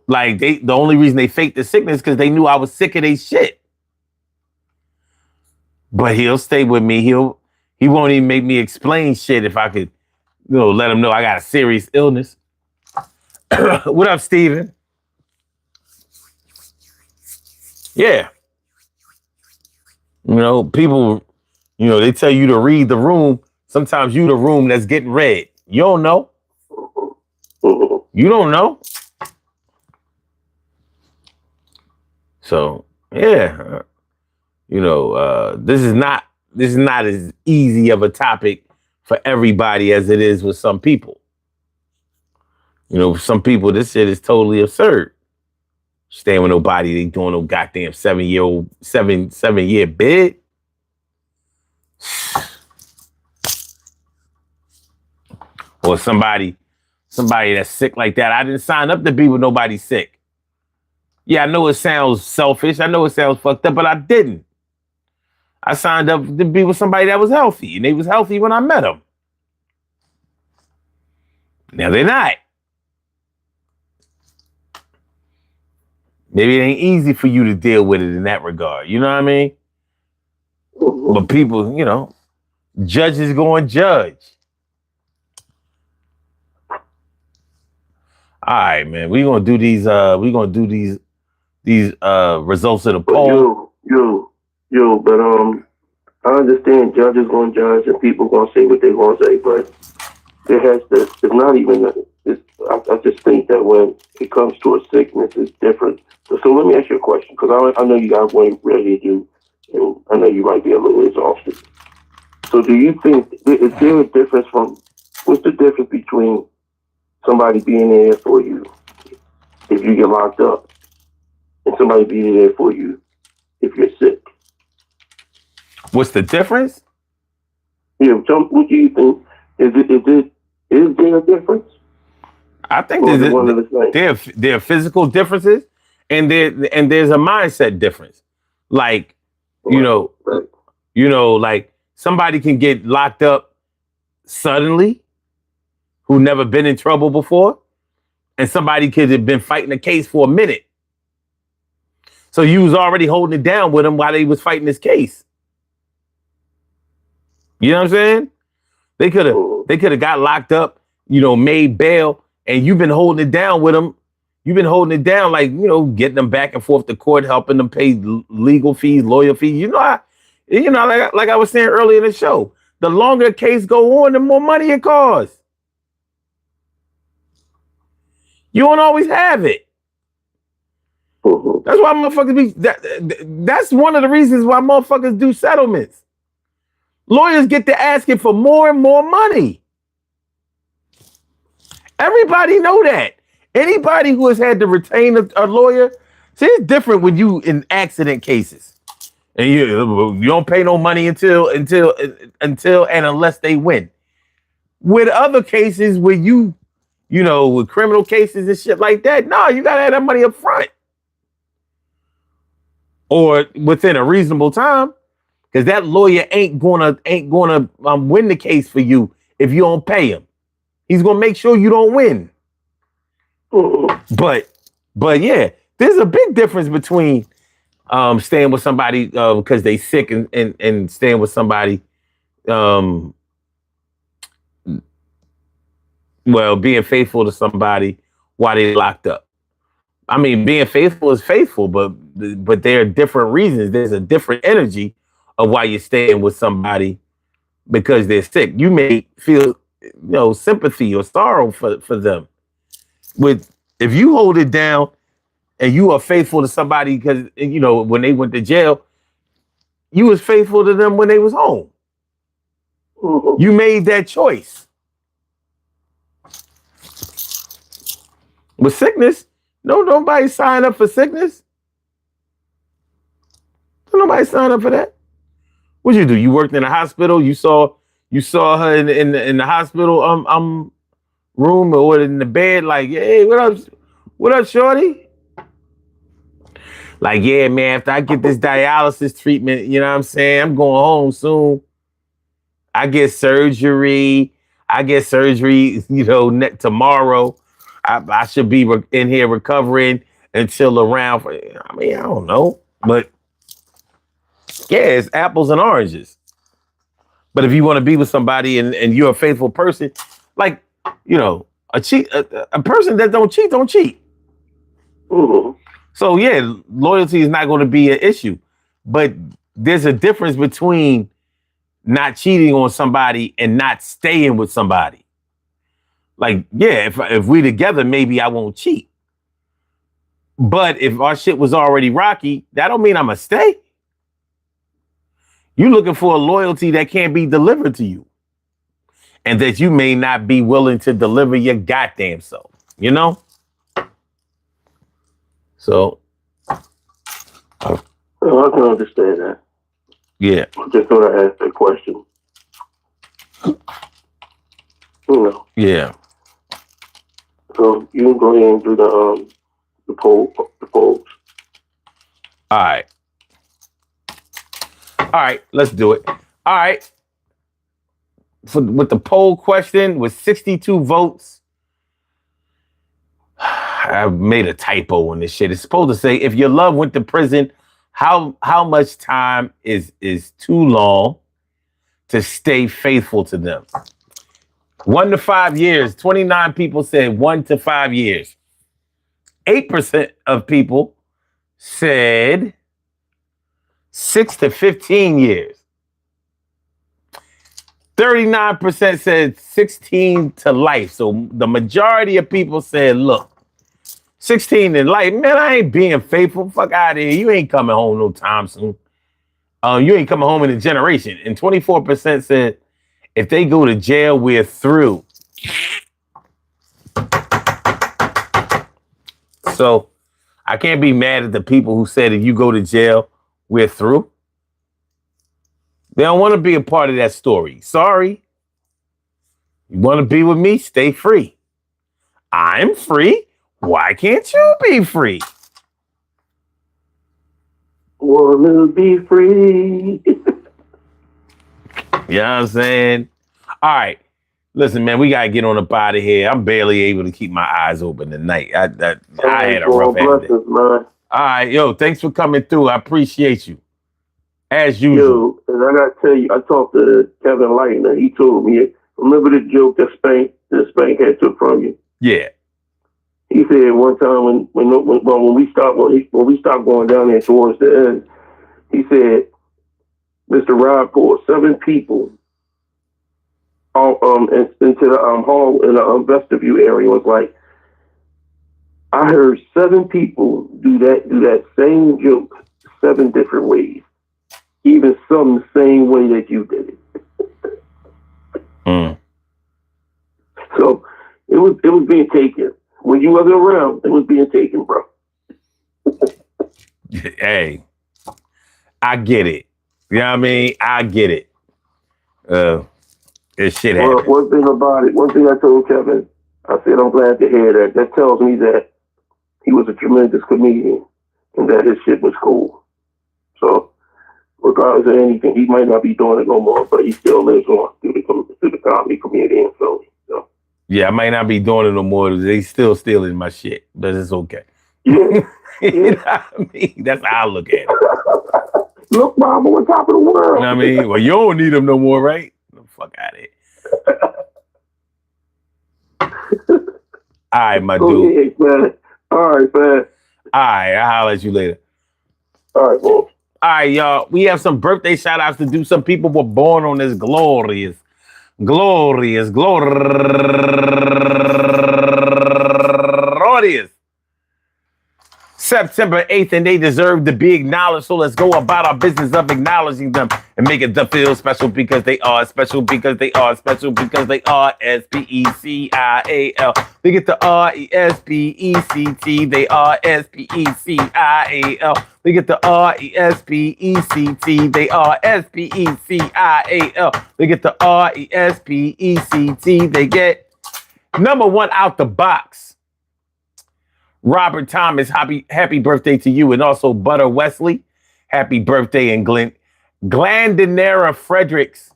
Like the only reason they faked the sickness because they knew I was sick of their shit. But he'll stay with me. He won't even make me explain shit if I could, you know, let him know I got a serious illness. What up, Steven? Yeah. You know, people, you know, they tell you to read the room. Sometimes you the room that's getting read. You don't know. You don't know. So, yeah. You know, this is not as easy of a topic for everybody as it is with some people. You know, for some people, this shit is totally absurd. Staying with nobody, they doing no goddamn 7-year bid. Or somebody that's sick like that. I didn't sign up to be with nobody sick. Yeah, I know it sounds selfish. I know it sounds fucked up, but I didn't. I signed up to be with somebody that was healthy, and they was healthy when I met them. Now they're not. Maybe it ain't easy for you to deal with it in that regard. You know what I mean? But people, you know, judges go and judge. All right, man. We're gonna do these results of the poll. But I understand judges gonna judge and people gonna say what they gonna say, but it's not even I just think that when it comes to a sickness, it's different. So let me ask you a question, because I know you got one ready to do, and I know you might be a little exhausted. So do you think, is there a difference what's the difference between somebody being there for you if you get locked up and somebody being there for you if you're sick? What's the difference? Yeah, what do you think? Is there a difference? I think there are physical differences, and there's a mindset difference. Like, you know, like somebody can get locked up suddenly, who never been in trouble before, and somebody could have been fighting a case for a minute. So you was already holding it down with them while they was fighting this case. You know what I'm saying? They could have got locked up, you know, made bail, and you've been holding it down with them. You've been holding it down, like, you know, getting them back and forth to court, helping them pay legal fees, lawyer fees. Like I was saying earlier in the show, the longer a case go on, the more money it costs. You don't always have it. Mhm. That's why motherfuckers that's one of the reasons why motherfuckers do settlements. Lawyers get to asking for more and more money. Everybody know that. Anybody who has had to retain a lawyer, see, it's different when you in accident cases. And you don't pay no money until and unless they win. With other cases where with criminal cases and shit like that, no, you gotta have that money up front. Or within a reasonable time. Because that lawyer ain't gonna win the case for you if you don't pay him. He's gonna make sure you don't win. But yeah, there's a big difference between staying with somebody because they sick and staying with somebody being faithful to somebody while they locked up. I mean, being faithful is faithful, but there are different reasons. There's a different energy of why you're staying with somebody because they're sick. You may feel, sympathy or sorrow for them. If you hold it down and you are faithful to somebody because, when they went to jail, you was faithful to them when they was home. You made that choice. With sickness, nobody sign up for sickness. Nobody sign up for that. What'd you do? You worked in a hospital. You saw her in the hospital room or in the bed. Like, hey, what up, shorty? Like, yeah, man. After I get this dialysis treatment, you know what I'm saying? I'm going home soon. I get surgery. Tomorrow. I should be in here recovering until around. I don't know, but yeah, it's apples and oranges. But if you want to be with somebody and you're a faithful person, like a person that don't cheat. Mm-hmm. So yeah, loyalty is not going to be an issue, but there's a difference between not cheating on somebody and not staying with somebody. Like, yeah, if we together, maybe I won't cheat. But if our shit was already rocky, that don't mean I'm going to stay. You're looking for a loyalty that can't be delivered to you. And that you may not be willing to deliver your goddamn self. So. I can understand that. Yeah. I just thought I asked that question. Yeah. So you can go ahead and do the polls. All right, let's do it. All right. With the poll question, with 62 votes, I made a typo on this shit. It's supposed to say, if your love went to prison, how much time is too long to stay faithful to them? 1 to 5 years. 29 people said 1 to 5 years. 8% of people said 6 to 15 years. 39% said 16 to life. So the majority of people said, look, 16 in life, man, I ain't being faithful. Fuck out of here. You ain't coming home no time soon. You ain't coming home in a generation. And 24% said, if they go to jail, we're through. So I can't be mad at the people who said, if you go to jail, we're through. They don't want to be a part of that story. Sorry. You want to be with me? Stay free. I'm free. Why can't you be free? Wanna be free. You know what I'm saying? All right. Listen, man, we got to get on up out of here. I'm barely able to keep my eyes open tonight. I had a rough day. All right, yo, thanks for coming through. I appreciate you. As usual. Yo, and I got to tell you, I talked to Kevin Lightner. He told me, remember the joke that Spank had took from you? Yeah. He said one time when we stopped going down there towards the end, he said, Mr. Rob pulled 7 people into the hall in the vestibule area. Was like, I heard 7 people do that same joke 7 different ways. Even some the same way that you did it. So it was being taken. When you wasn't around, it was being taken, bro. Hey, I get it. You know what I mean? I get it. This shit Well, happened. one thing I told Kevin, I said, I'm glad to hear that. That tells me that he was a tremendous comedian and that his shit was cool. So, regardless of anything, he might not be doing it no more, but he still lives on through the comedy community in Philly. So. Yeah, I might not be doing it no more. They still stealing my shit, but it's okay. Yeah. You know what I mean? That's how I look at it. Look, Mama, on top of the world. You know what I mean? Well, you don't need them no more, right? The fuck out of here. All right, my dude. Ahead, man. All right, man. All right, I'll holler at you later. All right, boy. All right, y'all. We have some birthday shout outs to do. Some people were born on this glorious September 8th, and they deserve to be acknowledged. So let's go about our business of acknowledging them and make it feel special because they are special because they are special because they are SPECIAL. They get the RESPECT. They are SPECIAL. They get the RESPECT. They are SPECIAL. They get the RESPECT. They get number 1 out the box. Robert Thomas, happy birthday to you. And also Butter Wesley, happy birthday. And Glandinera Fredericks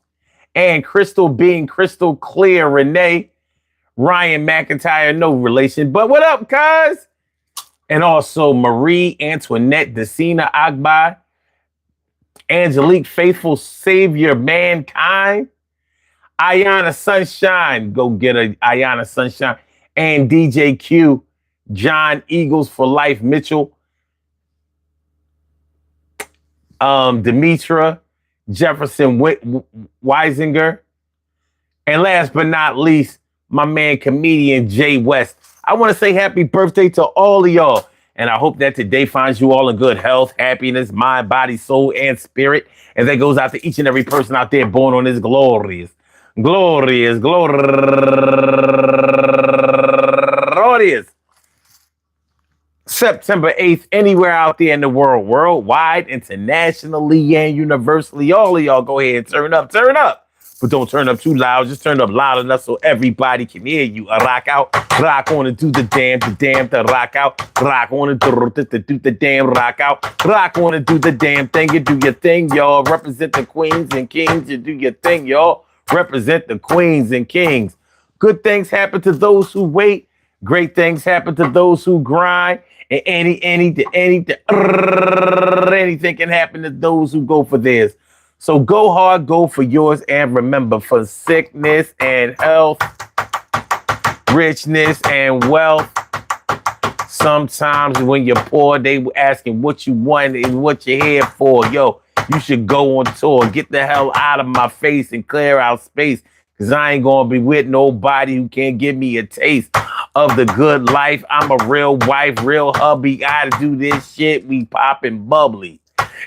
and Crystal being crystal clear. Renee, Ryan McIntyre, no relation. But what up, cuz? And also Marie Antoinette Decina Agbai, Angelique Faithful Savior Mankind, Ayana Sunshine, go get a Ayana Sunshine, and DJ Q, John Eagles for Life Mitchell, Demetra, Jefferson Weisinger, and last but not least, my man comedian Jay West. I want to say happy birthday to all of y'all, and I hope that today finds you all in good health, happiness, mind, body, soul, and spirit. And that goes out to each and every person out there born on this glorious September 8th, anywhere out there in the world, worldwide, internationally, and universally. All of y'all go ahead and turn up. But don't turn up too loud. Just turn up loud enough so everybody can hear you. Rock out, rock on and do the damn, the rock out. Rock on and do the damn, rock out. Rock on and do the damn thing. You do your thing, y'all. Represent the queens and kings. You do your thing, y'all. Represent the queens and kings. Good things happen to those who wait. Great things happen to those who grind. And anything can happen to those who go for theirs. So go hard, go for yours, and remember, for sickness and health, richness and wealth, sometimes when you're poor, they asking what you want and what you're here for. Yo, you should go on tour. Get the hell out of my face and clear out space, because I ain't going to be with nobody who can't give me a taste of the good life. I'm a real wife, real hubby. Gotta do this shit. We popping bubbly.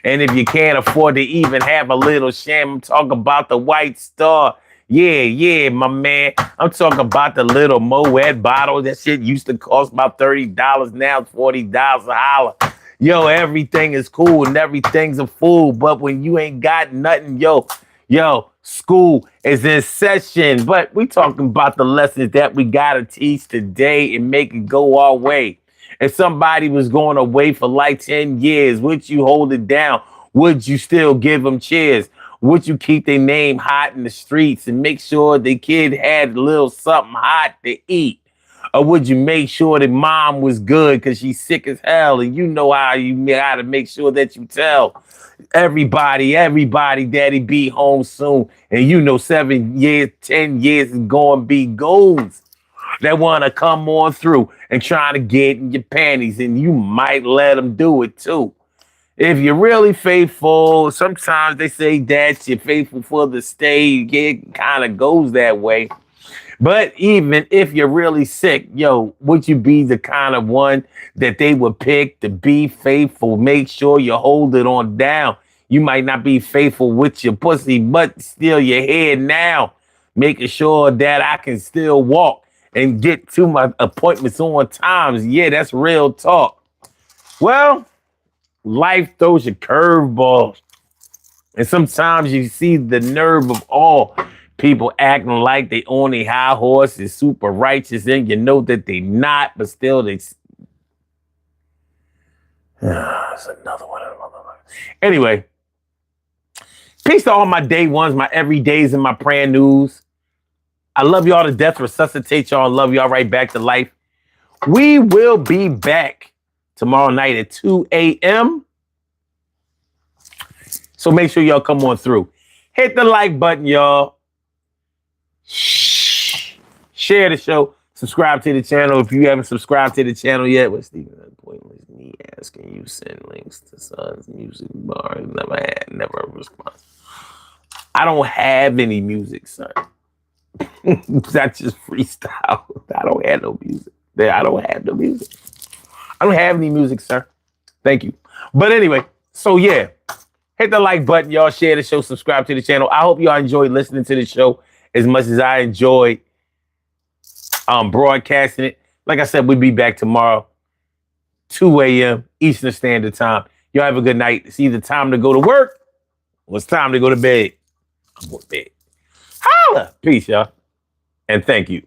And if you can't afford to even have a little sham, I'm talking about the White Star. Yeah, my man. I'm talking about the little Moet bottle. That shit used to cost about $30. Now it's $40 a holler. Yo, everything is cool and everything's a fool. But when you ain't got nothing, yo, school is in session. But we talking about the lessons that we got to teach today and make it go our way. If somebody was going away for like 10 years, would you hold it down? Would you still give them cheers? Would you keep their name hot in the streets and make sure the kid had a little something hot to eat? Or would you make sure that mom was good because she's sick as hell and you know how you got to make sure that you tell everybody, daddy be home soon. And you know 7 years, 10 years is going to be goons that want to come on through and try to get in your panties, and you might let them do it too. If you're really faithful, sometimes they say that you're faithful for the stay. It kind of goes that way. But even if you're really sick, yo, would you be the kind of one that they would pick to be faithful? Make sure you hold it on down. You might not be faithful with your pussy, but still your head now, making sure that I can still walk and get to my appointments on times. Yeah, that's real talk. Well, life throws you curveballs. And sometimes you see the nerve of all people acting like they on a high horse is super righteous, and you know that they not, but still they. It's another one. Anyway, peace to all my day ones, my everydays, and my brand news. I love y'all to death, resuscitate y'all, love y'all right back to life. We will be back tomorrow night at 2 a.m. So make sure y'all come on through. Hit the like button, y'all. Share the show. Subscribe to the channel if you haven't subscribed to the channel yet. What's Stephen Pointless me asking you send links to Son's music bar? Never a response. I don't have any music, son. That's just freestyle. I don't have no music. I don't have no music. I don't have any music, sir. Thank you. But anyway, so yeah. Hit the like button, y'all. Share the show. Subscribe to the channel. I hope y'all enjoyed listening to the show as much as I enjoyed broadcasting it. Like I said, we'll be back tomorrow, 2 a.m. Eastern Standard Time. Y'all have a good night. It's either time to go to work or it's time to go to bed. I'm going to bed. Holla! Peace, y'all. And thank you.